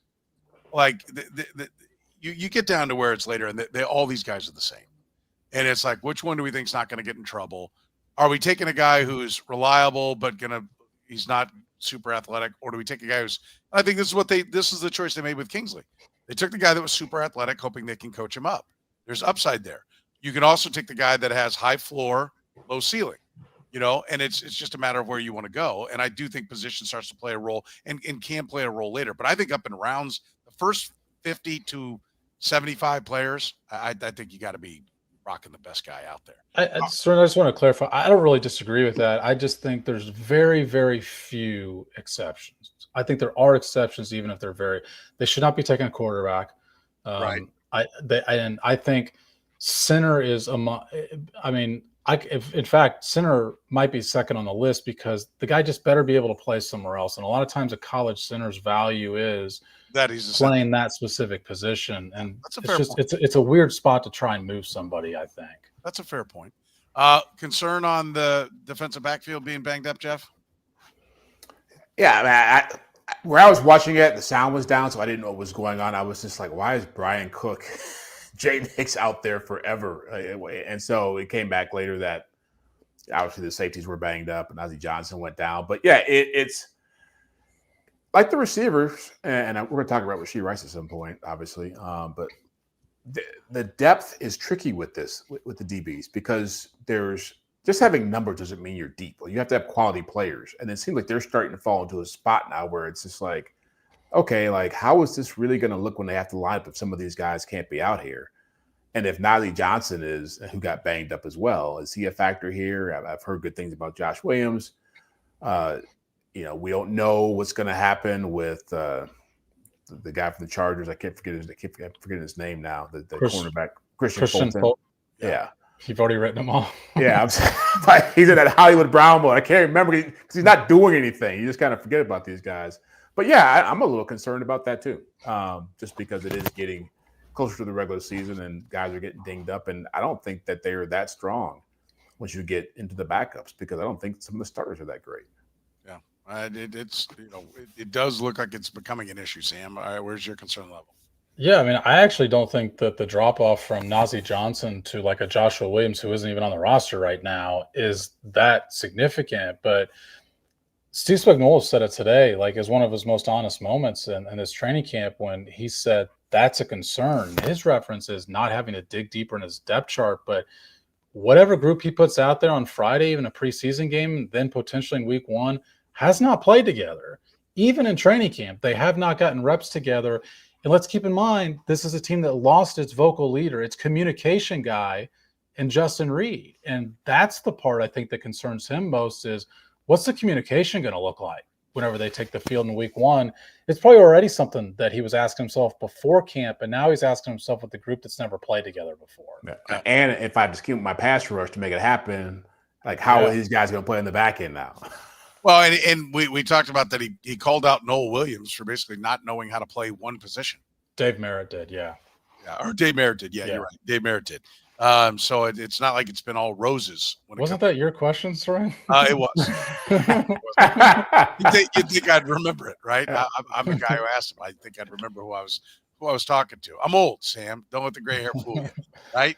Speaker 1: like you get down to where it's later, and all these guys are the same. And it's like, which one do we think is not going to get in trouble? Are we taking a guy who's reliable but he's not super athletic, or do we take a guy who's? I think this is the choice they made with Kingsley. They took the guy that was super athletic, hoping they can coach him up. There's upside there. You can also take the guy that has high floor, low ceiling, and it's just a matter of where you want to go. And I do think position starts to play a role and can play a role later. But I think up in rounds, the first 50 to 75 players, I think you got to be rocking the best guy out there.
Speaker 4: I just want to clarify. I don't really disagree with that. I just think there's very, very few exceptions. I think there are exceptions, even if they should not be taking a quarterback.
Speaker 1: Right.
Speaker 4: I think center is in fact, center might be second on the list, because the guy just better be able to play somewhere else. And a lot of times a college center's value is
Speaker 1: that he's
Speaker 4: playing that specific position. And
Speaker 1: that's a fair point.
Speaker 4: It's a weird spot to try and move somebody, I think.
Speaker 1: That's a fair point. Concern on the defensive backfield being banged up, Jeff?
Speaker 3: Yeah, where I was watching it, the sound was down, so I didn't know what was going on. I was just like, why is Brian Cook, Jay Nix out there forever? And so it came back later that obviously the safeties were banged up and Ozzie Johnson went down. But yeah, it's like the receivers, and we're going to talk about Rashee Rice at some point, obviously. But the depth is tricky with this, with the DBs, because there's just having numbers doesn't mean you're deep. You have to have quality players. And it seems like they're starting to fall into a spot now where it's just like, okay, like, how is this really going to look when they have to line up if some of these guys can't be out here? And if Ozzie Johnson who got banged up as well, is he a factor here? I've heard good things about Josh Williams. We don't know what's going to happen with the guy from the Chargers. I keep forgetting his name now. The cornerback, Christian Fulton. Yeah.
Speaker 4: You've already written them all.
Speaker 3: Yeah, he's in that Hollywood Brown mode. I can't remember because he's not doing anything. You just kind of forget about these guys. But yeah, I'm a little concerned about that too, just because it is getting closer to the regular season and guys are getting dinged up. And I don't think that they're that strong once you get into the backups, because I don't think some of the starters are that great.
Speaker 1: Yeah, it does look like it's becoming an issue, Sam. All right, where's your concern level?
Speaker 4: Yeah, I mean, I actually don't think that the drop-off from Ozzie Johnson to like a Joshua Williams, who isn't even on the roster right now, is that significant. But Steve Spagnuolo said it today, like, as one of his most honest moments in his training camp, when he said that's a concern. His reference is not having to dig deeper in his depth chart, but whatever group he puts out there on Friday, even a preseason game, then potentially in week one, has not played together. Even in training camp, they have not gotten reps together. And let's keep in mind, this is a team that lost its vocal leader, its communication guy, in Justin Reed. And that's the part I think that concerns him most, is what's the communication going to look like whenever they take the field in week one? It's probably already something that he was asking himself before camp, and now he's asking himself with the group that's never played together before.
Speaker 3: Yeah. And if I just keep my pass rush to make it happen, like, how are these guys going to play in the back end now?
Speaker 1: Well, and we talked about that he called out Noel Williams for basically not knowing how to play one position.
Speaker 4: Dave Merritt did, yeah.
Speaker 1: Or Dave Merritt did, yeah. You're right. Dave Merritt did. So it's not like it's been all roses.
Speaker 4: Wasn't that your question, Soren?
Speaker 1: It was. You'd think I'd remember it, right? I'm the guy who asked him. I think I'd remember who I was talking to. I'm old, Sam. Don't let the gray hair fool you, right?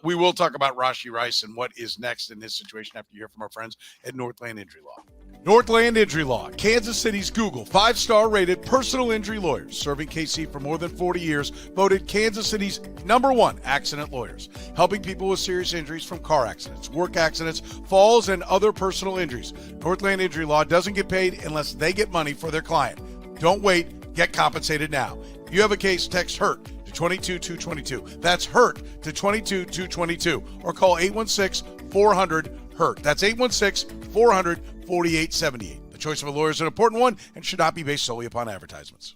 Speaker 1: We will talk about Rashee Rice and what is next in this situation after you hear from our friends at Northland Injury Law. Northland Injury Law, Kansas City's Google 5-star rated personal injury lawyers, serving KC for more than 40 years, voted Kansas City's #1 accident lawyers, helping people with serious injuries from car accidents, work accidents, falls, and other personal injuries. Northland Injury Law doesn't get paid unless they get money for their client. Don't wait, get compensated now. If you have a case, text HURT to 22222. That's HURT to 22222, or call 816-400-HURT. That's 816-400-4878. The choice of a lawyer is an important one and should not be based solely upon advertisements.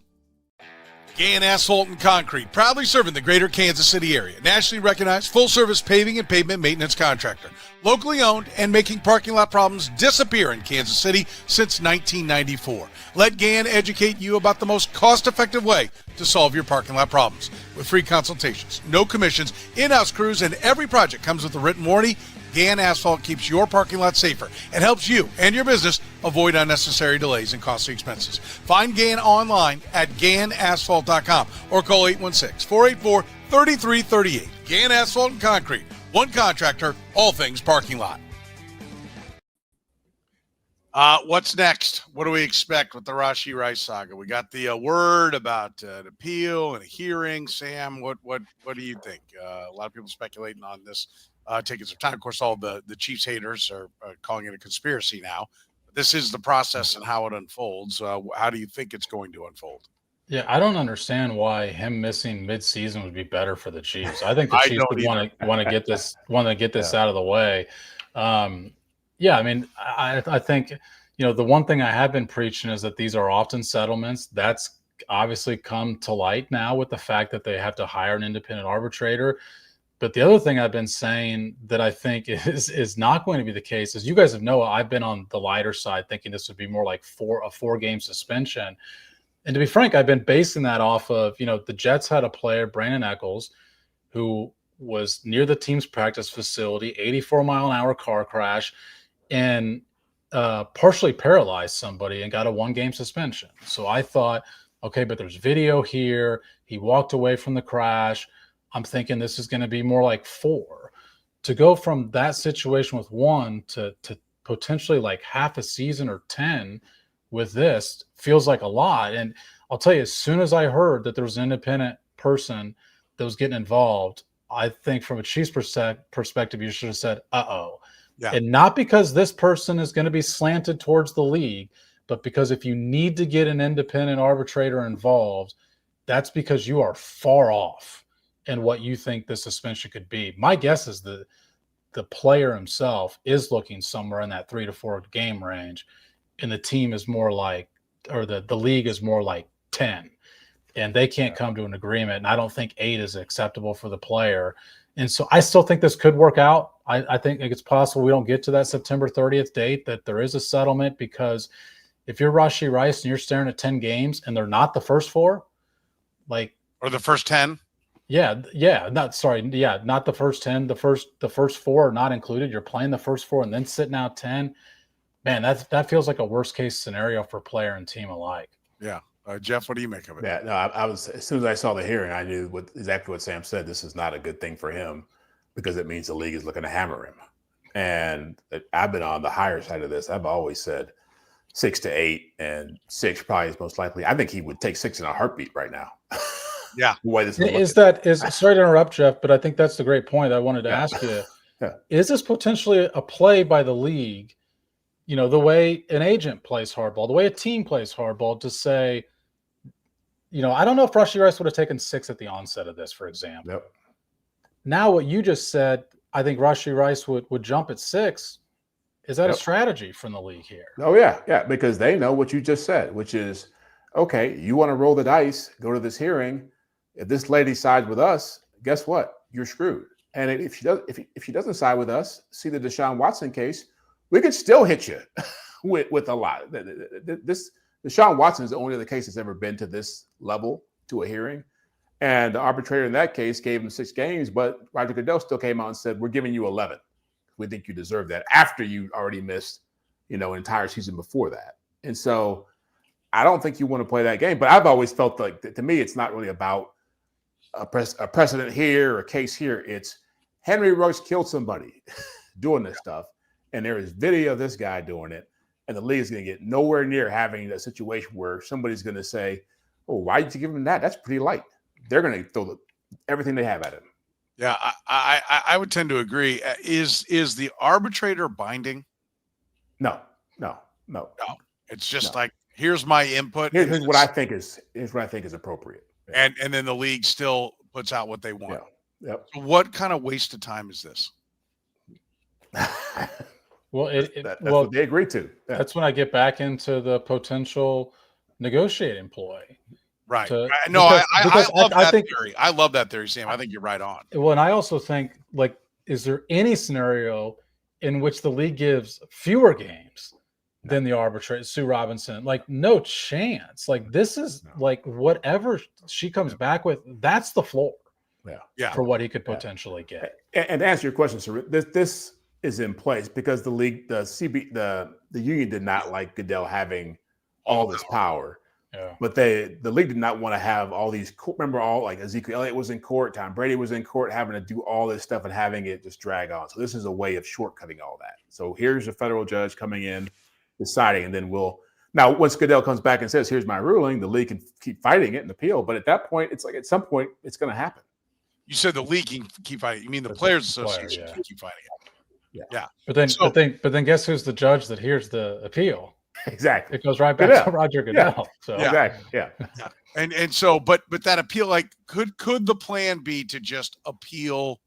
Speaker 1: Gann Asphalt and Concrete, proudly serving the greater Kansas City area. Nationally recognized full-service paving and pavement maintenance contractor. Locally owned and making parking lot problems disappear in Kansas City since 1994. Let Gann educate you about the most cost-effective way to solve your parking lot problems. With free consultations, no commissions, in-house crews, and every project comes with a written warranty, Gann Asphalt keeps your parking lot safer and helps you and your business avoid unnecessary delays and costly expenses. Find Gann online at GannAsphalt.com or call 816-484-3338. Gann Asphalt and Concrete, one contractor, all things parking lot. What's next? What do we expect with the Rashee Rice saga? We got the word about an appeal and a hearing. Sam, what do you think? A lot of people speculating on this. Taking some time. Of course, all the Chiefs haters are calling it a conspiracy now. This is the process and how it unfolds. How do you think it's going to unfold?
Speaker 4: Yeah, I don't understand why him missing midseason would be better for the Chiefs. I think the Chiefs would want to get this out of the way. Yeah, I mean, I think, the one thing I have been preaching is that these are often settlements. That's obviously come to light now with the fact that they have to hire an independent arbitrator. But the other thing I've been saying that I think is not going to be the case is, you guys have known I've been on the lighter side thinking this would be more like a 4-game suspension. And to be frank, I've been basing that off of, the Jets had a player, Brandon Echols, who was near the team's practice facility, 84-mile-an-hour car crash, and partially paralyzed somebody and got a 1-game suspension. So I thought, okay, but there's video here. He walked away from the crash. I'm thinking this is going to be more like 4. To go from that situation with 1 to potentially like half a season or 10 with this feels like a lot. And I'll tell you, as soon as I heard that there was an independent person that was getting involved, I think from a Chiefs perspective, you should have said, uh-oh. Yeah. And not because this person is going to be slanted towards the league, but because if you need to get an independent arbitrator involved, that's because you are far off and what you think the suspension could be. My guess is the player himself is looking somewhere in that 3 to 4 game range, and the team is more like, or the league is more like 10, and they can't come to an agreement. And I don't think 8 is acceptable for the player. And so I still think this could work out. I think it's possible we don't get to that September 30th date, that there is a settlement, because if you're Rashee Rice and you're staring at 10 games and they're not the first 4, or
Speaker 1: the first 10.
Speaker 4: Not the first 10. The first 4 are not included. You're playing the first 4 and then sitting out 10. Man, that feels like a worst case scenario for player and team alike.
Speaker 1: Yeah. Jeff, what do you make of it?
Speaker 3: Yeah, no, I was, as soon as I saw the hearing, I knew exactly what Sam said. This is not a good thing for him, because it means the league is looking to hammer him. And I've been on the higher side of this. I've always said 6 to 8, and 6 probably is most likely. I think he would take 6 in a heartbeat right now.
Speaker 1: Yeah.
Speaker 4: Sorry to interrupt, Jeff, but I think that's the great point I wanted to ask you.
Speaker 3: Yeah.
Speaker 4: Is this potentially a play by the league, the way an agent plays hardball, the way a team plays hardball, to say, I don't know if Rashee Rice would have taken 6 at the onset of this, for example.
Speaker 3: Yep.
Speaker 4: Now what you just said, I think Rashee Rice would jump at 6. Is that a strategy from the league here?
Speaker 3: Oh, yeah. Yeah, because they know what you just said, which is, okay, you want to roll the dice, go to this hearing. If this lady sides with us, guess what? You're screwed. And if she doesn't side with us, see the Deshaun Watson case, we could still hit you with a lot. This Deshaun Watson is the only other case that's ever been to this level, to a hearing. And the arbitrator in that case gave him 6 games, but Roger Goodell still came out and said, we're giving you 11. We think you deserve that, after you already missed, an entire season before that. And so I don't think you want to play that game. But I've always felt like, to me, it's not really about a precedent here or a case here. It's Henry Ruggs killed somebody doing this stuff, and there is video of this guy doing it. And the league is going to get nowhere near having a situation where somebody's going to say, "Oh, why did you give him that? That's pretty light." They're going to throw everything they have at him.
Speaker 1: Yeah, I would tend to agree. Is the arbitrator binding?
Speaker 3: No.
Speaker 1: No. It's just like, here's my input.
Speaker 3: Here's what I think is appropriate.
Speaker 1: Yeah. And then the league still puts out what they want.
Speaker 3: Yeah. Yep.
Speaker 1: So what kind of waste of time is this?
Speaker 4: Well,
Speaker 3: that's what they agreed to. Yeah.
Speaker 4: That's when I get back into the potential negotiating ploy.
Speaker 1: Right. I love that theory. I love that theory, Sam. I think you're right on.
Speaker 4: Well, and I also think, like, is there any scenario in which the league gives fewer games than the arbitrator, Sue Robinson? Like, no chance. Like, this is like whatever she comes back with, that's the floor.
Speaker 3: Yeah.
Speaker 4: For what he could potentially get.
Speaker 3: And to answer your question, sir, this is in place because the league, the union did not like Goodell having all this power.
Speaker 4: Yeah.
Speaker 3: But the league did not want to have all these. Remember, all like Ezekiel Elliott was in court, Tom Brady was in court, having to do all this stuff and having it just drag on. So this is a way of shortcutting all that. So here's a federal judge coming in, deciding, and then now once Goodell comes back and says, "Here's my ruling," the league can keep fighting it and appeal. But at that point, it's like at some point it's going to happen.
Speaker 1: You said the league can keep fighting. You mean the Players Association can keep fighting it? Yeah.
Speaker 4: But then guess who's the judge that hears the appeal?
Speaker 3: Exactly.
Speaker 4: It goes right back to Roger Goodell.
Speaker 3: Yeah.
Speaker 4: So
Speaker 3: Exactly. Yeah.
Speaker 1: And so, but that appeal, like, could the plan be to just appeal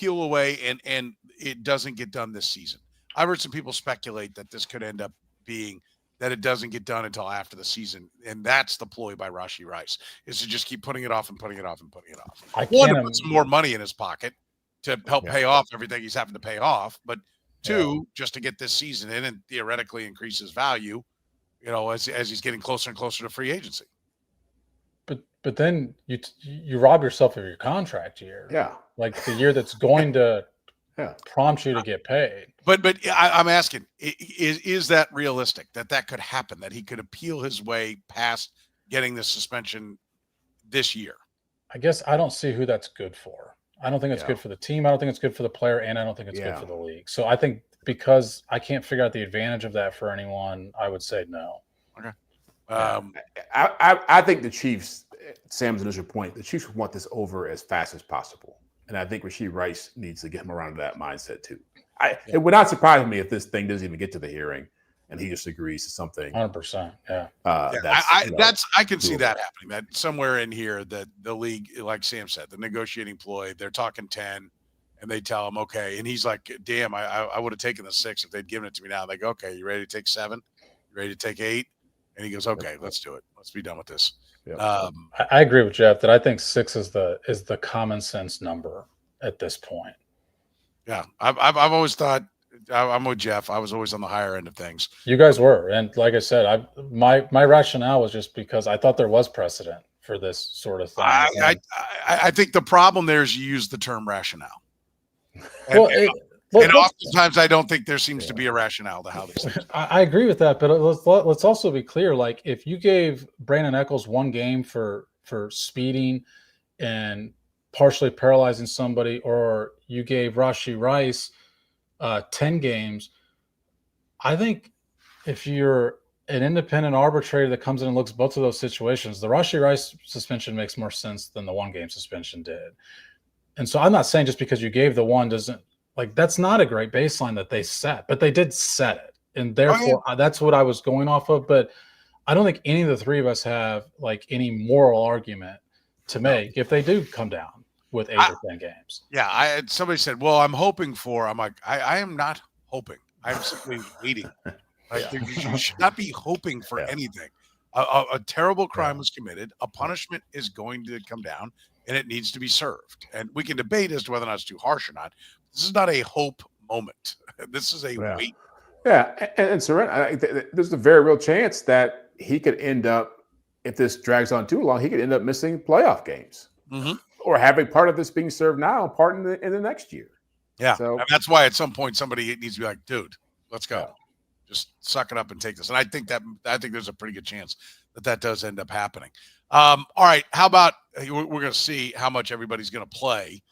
Speaker 1: away and it doesn't get done this season? I've heard some people speculate that this could end up being that it doesn't get done until after the season, and that's the ploy by Rashee Rice, is to just keep putting it off and putting it off and putting it off. One, to put some more money in his pocket to help pay off everything he's having to pay off, but two, just to get this season in and theoretically increase his value, as he's getting closer and closer to free agency.
Speaker 4: But then you rob yourself of your contract year.
Speaker 3: Yeah.
Speaker 4: Like the year that's going to prompt you to get paid.
Speaker 1: But I'm asking, is that realistic that could happen, that he could appeal his way past getting the suspension this year?
Speaker 4: I guess I don't see who that's good for. I don't think it's good for the team. I don't think it's good for the player, and I don't think it's good for the league. So I think because I can't figure out the advantage of that for anyone, I would say no.
Speaker 1: Okay.
Speaker 3: I think the Chiefs, Sam's initial point, the Chiefs want this over as fast as possible. And I think Rashee Rice needs to get him around to that mindset too. It would not surprise me if this thing doesn't even get to the hearing and he just agrees to something.
Speaker 4: 100%. Yeah.
Speaker 1: I can see that happening. That somewhere in here that the league, like Sam said, the negotiating ploy, they're talking 10 and they tell him, okay. And he's like, damn, I would have taken the 6 if they'd given it to me now. They go, okay, you ready to take 7? You ready to take 8? And he goes, okay, let's do it. Let's be done with this.
Speaker 3: Yep.
Speaker 4: I agree with Jeff that I think 6 is the common sense number at this point.
Speaker 1: Yeah. I've always thought, I'm with Jeff. I was always on the higher end of things.
Speaker 4: You guys were. And like I said, my rationale was just because I thought there was precedent for this sort of thing.
Speaker 1: I think the problem there is you use the term rationale.
Speaker 4: And
Speaker 1: oftentimes I don't think there seems to be a rationale to how these things.
Speaker 4: I agree with that, but let's also be clear. Like, if you gave Brandon Echols 1 game for speeding and partially paralyzing somebody, or you gave Rashee Rice 10 games, I think if you're an independent arbitrator that comes in and looks at both of those situations, the Rashee Rice suspension makes more sense than the 1 game suspension did. And so I'm not saying just because you gave the 1 doesn't, like, that's not a great baseline that they set, but they did set it. And therefore that's what I was going off of. But I don't think any of the 3 of us have like any moral argument to make if they do come down with 8 or 10 games.
Speaker 1: Yeah. Somebody said, well, I'm hoping for, I'm like, I am not hoping. I'm simply waiting. Like, you should not be hoping for anything. A terrible crime was committed. A punishment is going to come down, and it needs to be served. And we can debate as to whether or not it's too harsh or not. This is not a hope moment. This is a wait.
Speaker 3: Yeah, and Soren, there's a very real chance that he could end up, if this drags on too long, he could end up missing playoff games, or having part of this being served now, part in the next year.
Speaker 1: Yeah, so, and that's why at some point somebody needs to be like, dude, let's go. Just suck it up and take this. And I think there's a pretty good chance that does end up happening. All right, how about we're going to see how much everybody's going to play.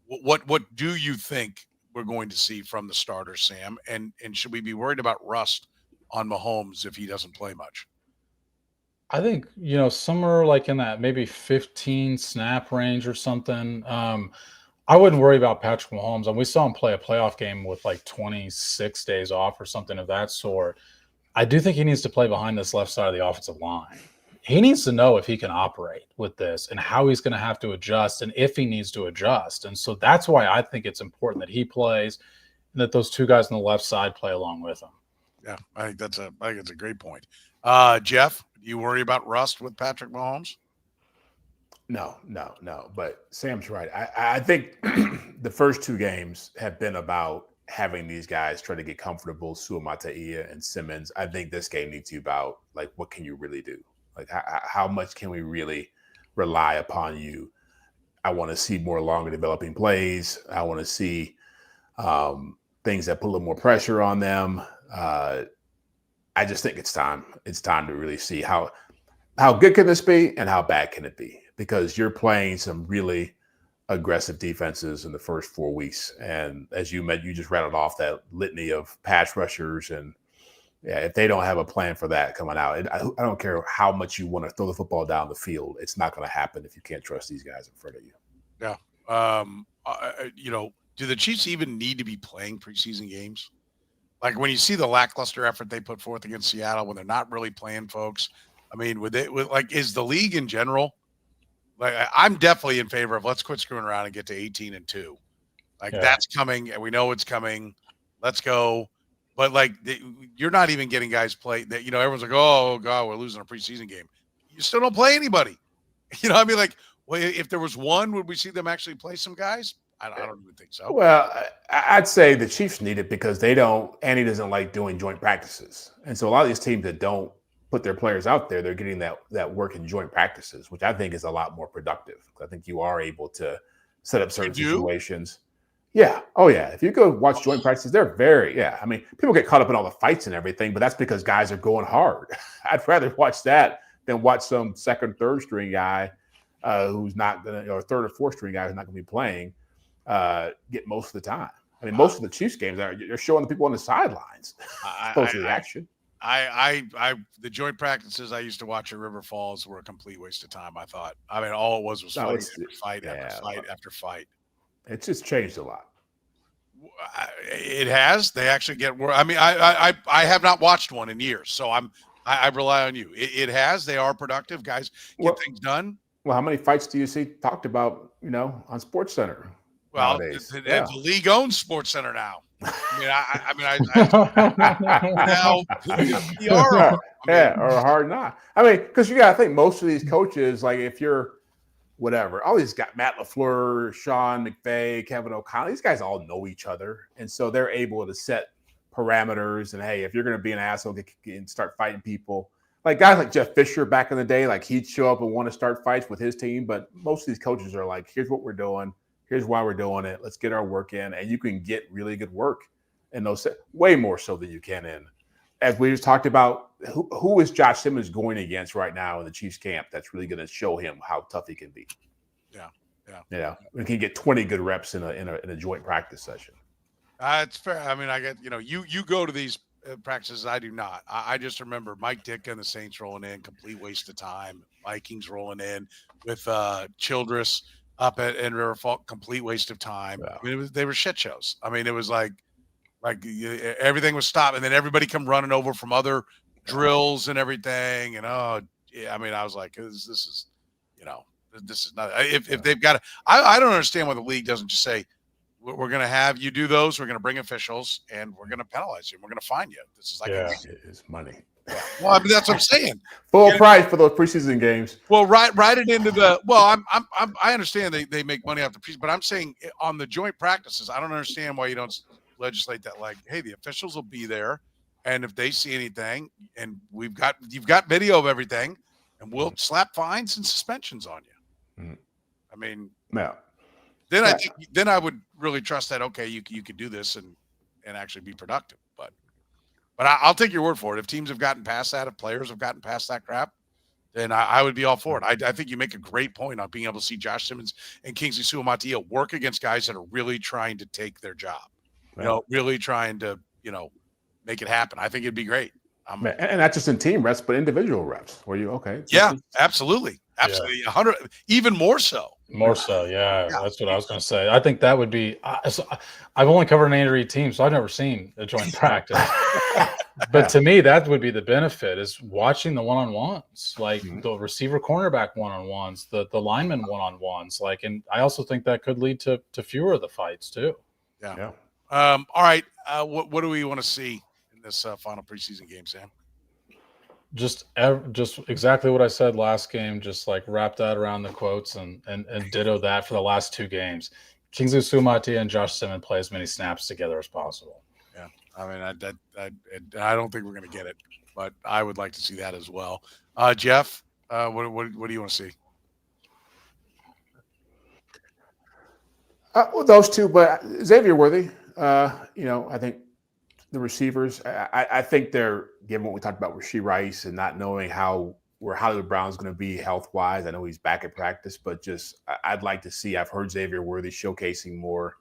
Speaker 1: What do you think we're going to see from the starter, Sam? And should we be worried about rust on Mahomes if he doesn't play much?
Speaker 4: I think, somewhere like in that maybe 15 snap range or something. I wouldn't worry about Patrick Mahomes. And we saw him play a playoff game with like 26 days off or something of that sort. I do think he needs to play behind this left side of the offensive line. He needs to know if he can operate with this and how he's going to have to adjust and if he needs to adjust. And so that's why I think it's important that he plays and that those two guys on the left side play along with him.
Speaker 1: Yeah, I think it's a great point. Jeff, do you worry about rust with Patrick Mahomes?
Speaker 3: No. But Sam's right. I think the first two games have been about having these guys try to get comfortable, Suamataia and Simmons. I think this game needs to be about, like, what can you really do? Like, how much can we really rely upon you? I want to see more longer developing plays. I want to see things that put a little more pressure on them. I just think it's time. It's time to really see how good can this be and how bad can it be? Because you're playing some really aggressive defenses in the first 4 weeks. And as you just rattled off that litany of pass rushers. And yeah, if they don't have a plan for that coming out, I don't care how much you want to throw the football down the field. It's not going to happen if you can't trust these guys in front of you.
Speaker 1: Yeah. Do the Chiefs even need to be playing preseason games? Like when you see the lackluster effort they put forth against Seattle when they're not really playing folks. I mean, is the league in general, like, I'm definitely in favor of let's quit screwing around and get to 18-2. That's coming, and we know it's coming. Let's go. But you're not even getting guys play that, everyone's like, oh God, we're losing a preseason game. You still don't play anybody. If there was one, would we see them actually play some guys? I don't even think so.
Speaker 3: Well, I'd say the Chiefs need it because Andy doesn't like doing joint practices. And so a lot of these teams that don't put their players out there, they're getting that work in joint practices, which I think is a lot more productive. I think you are able to set up certain situations. Yeah. Oh, yeah. If you go watch joint practices, they're I mean, people get caught up in all the fights and everything, but that's because guys are going hard. I'd rather watch that than watch some second, third string guy who's not going to, or third or fourth string guy who's not going to be playing get most of the time. I mean, most of the Chiefs games you're showing the people on the sidelines post reaction.
Speaker 1: The joint practices I used to watch at River Falls were a complete waste of time. I thought. I mean, all it was fight after fight.
Speaker 3: It's just changed a lot.
Speaker 1: It has. They actually get worse. I mean, I have not watched one in years, so I rely on you. It has. They are productive. Guys get things done.
Speaker 3: Well, how many fights do you see talked about, on SportsCenter?
Speaker 1: Well, the league owns SportsCenter now.
Speaker 3: Or Hard Knock. I mean, because you got to think most of these coaches, like if you're whatever, all these got Matt LaFleur, Sean McVay, Kevin O'Connell, these guys all know each other. And so they're able to set parameters. And hey, if you're going to be an asshole and start fighting people, like guys like Jeff Fisher back in the day, like he'd show up and want to start fights with his team. But most of these coaches are like, here's what we're doing. Here's why we're doing it. Let's get our work in. And you can get really good work in those, way more so than you can in. As we just talked about, who is Josh Simmons going against right now in the Chiefs camp that's really going to show him how tough he can be? Yeah. We can get 20 good reps in a joint practice session.
Speaker 1: It's fair. I mean, I get, you go to these practices. I do not. I just remember Mike Ditka and the Saints rolling in, complete waste of time. Vikings rolling in with Childress up at River Falls, complete waste of time. Wow. I mean, they were shit shows. I mean, it was like everything was stopped, and then everybody come running over from other drills and everything. And I was like, this is not. If they've got, I don't understand why the league doesn't just say, we're going to have you do those. We're going to bring officials, and we're going to penalize you. We're going to fine you. This is
Speaker 3: it is money.
Speaker 1: Yeah. Well, I mean, that's what I'm saying.
Speaker 3: Full price for those preseason games.
Speaker 1: Well, write it into the. Well, I understand they make money off the preseason, but I'm saying on the joint practices, I don't understand why you don't legislate that. Like, hey, the officials will be there, and if they see anything, and you've got video of everything, and we'll slap fines and suspensions on you. Mm-hmm. I mean,
Speaker 3: no.
Speaker 1: Then I would really trust that. Okay, you could do this and actually be productive, but I'll take your word for it. If teams have gotten past that, if players have gotten past that crap, then I would be all for it. I think you make a great point on being able to see Josh Simmons and Kingsley Suamataia work against guys that are really trying to take their job. really trying to, make it happen. I think it'd be great.
Speaker 3: And not just in team reps, but individual reps. Where you
Speaker 1: absolutely, 100, even more so.
Speaker 4: More so, yeah. That's what I was going to say. I think that would be. I've only covered an A-to-Z team, so I've never seen a joint practice. But to me, that would be the benefit is watching the one-on-ones, like the receiver, cornerback one-on-ones, the lineman one-on-ones. And I also think that could lead to fewer of the fights too.
Speaker 1: Yeah. All right. What do we want to see in this final preseason game, Sam?
Speaker 4: Just exactly what I said last game. Just wrap that around the quotes and ditto that for the last two games. Kingsley Suamataia and Josh Simmons play as many snaps together as possible.
Speaker 1: Yeah, I mean, I don't think we're going to get it, but I would like to see that as well. Jeff, what do you want to see?
Speaker 3: Well, those two, but Xavier Worthy. I think the receivers. I think they're, given what we talked about with Rashee Rice and not knowing where Hollywood Brown's going to be health wise. I know he's back at practice, but I'd like to see. I've heard Xavier Worthy showcasing more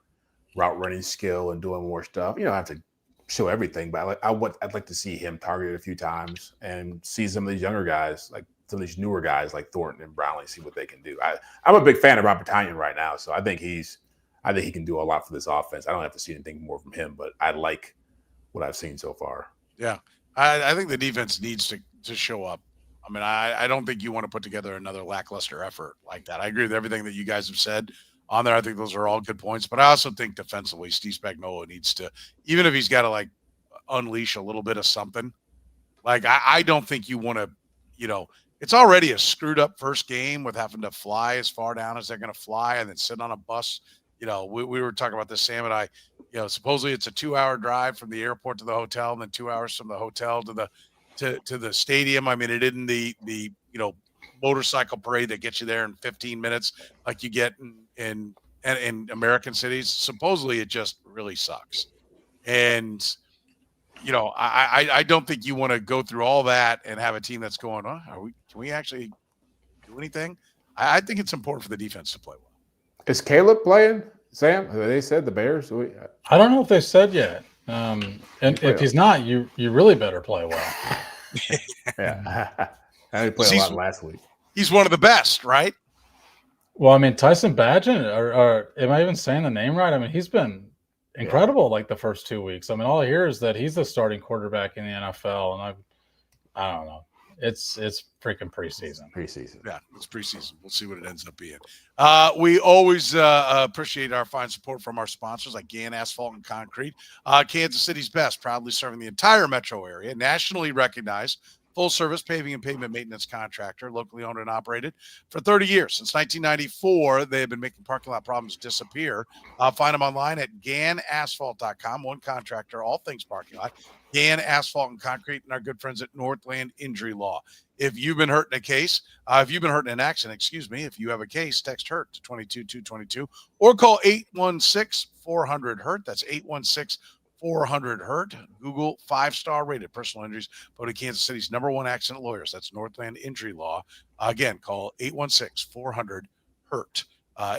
Speaker 3: route running skill and doing more stuff. I have to show everything, but I'd like to see him targeted a few times and see some of these younger guys, like some of these newer guys like Thornton and Brownlee, see what they can do. I'm a big fan of Robert Tonyan right now, so I think he can do a lot for this offense. I don't have to see anything more from him, but I like what I've seen so far.
Speaker 1: Yeah. I think the defense needs to show up. I mean, I don't think you want to put together another lackluster effort like that. I agree with everything that you guys have said on there. I think those are all good points, but I also think defensively, Steve Spagnuolo needs to, even if he's got to unleash a little bit of something, I don't think you want to, it's already a screwed up first game with having to fly as far down as they're going to fly and then sit on a bus. We were talking about this, Sam and I, supposedly it's a 2-hour drive from the airport to the hotel and then 2 hours from the hotel to the stadium. I mean, it isn't the motorcycle parade that gets you there in 15 minutes like you get in American cities. Supposedly it just really sucks. And, I don't think you want to go through all that and have a team that's going, can we actually do anything? I think it's important for the defense to play well.
Speaker 3: Is Caleb playing, Sam? They said the Bears.
Speaker 4: I don't know if they said yet. And if he's not, you really better play well.
Speaker 3: Yeah, I played a lot last week.
Speaker 1: He's one of the best, right?
Speaker 4: Well, I mean, Tyson Bagent, or am I even saying the name right? I mean, he's been incredible the first 2 weeks. I mean, all I hear is that he's the starting quarterback in the NFL, and I don't know. It's freaking preseason.
Speaker 1: Yeah, it's preseason. We'll see what it ends up being. We always appreciate our fine support from our sponsors like Gann Asphalt and Concrete. Kansas City's best, proudly serving the entire metro area, nationally recognized full-service paving and pavement maintenance contractor, locally owned and operated for 30 years. Since 1994, they have been making parking lot problems disappear. Find them online at GannAsphalt.com. One contractor, all things parking lot. Gann Asphalt and Concrete, and our good friends at Northland Injury Law. If you've been hurt in an accident, if you have a case, text HURT to 22222 or call 816-400-HURT. That's 816-400-HURT. Google 5-star rated personal injuries, voted Kansas City's #1 accident lawyers. That's Northland Injury Law. Again, call 816-400-HURT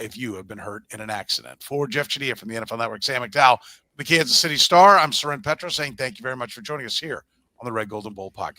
Speaker 1: if you have been hurt in an accident. For Jeff Chadiha from the NFL Network, Sam McDowell, the Kansas City Star, I'm Soren Petro saying thank you very much for joining us here on the Red Gold and Bold podcast.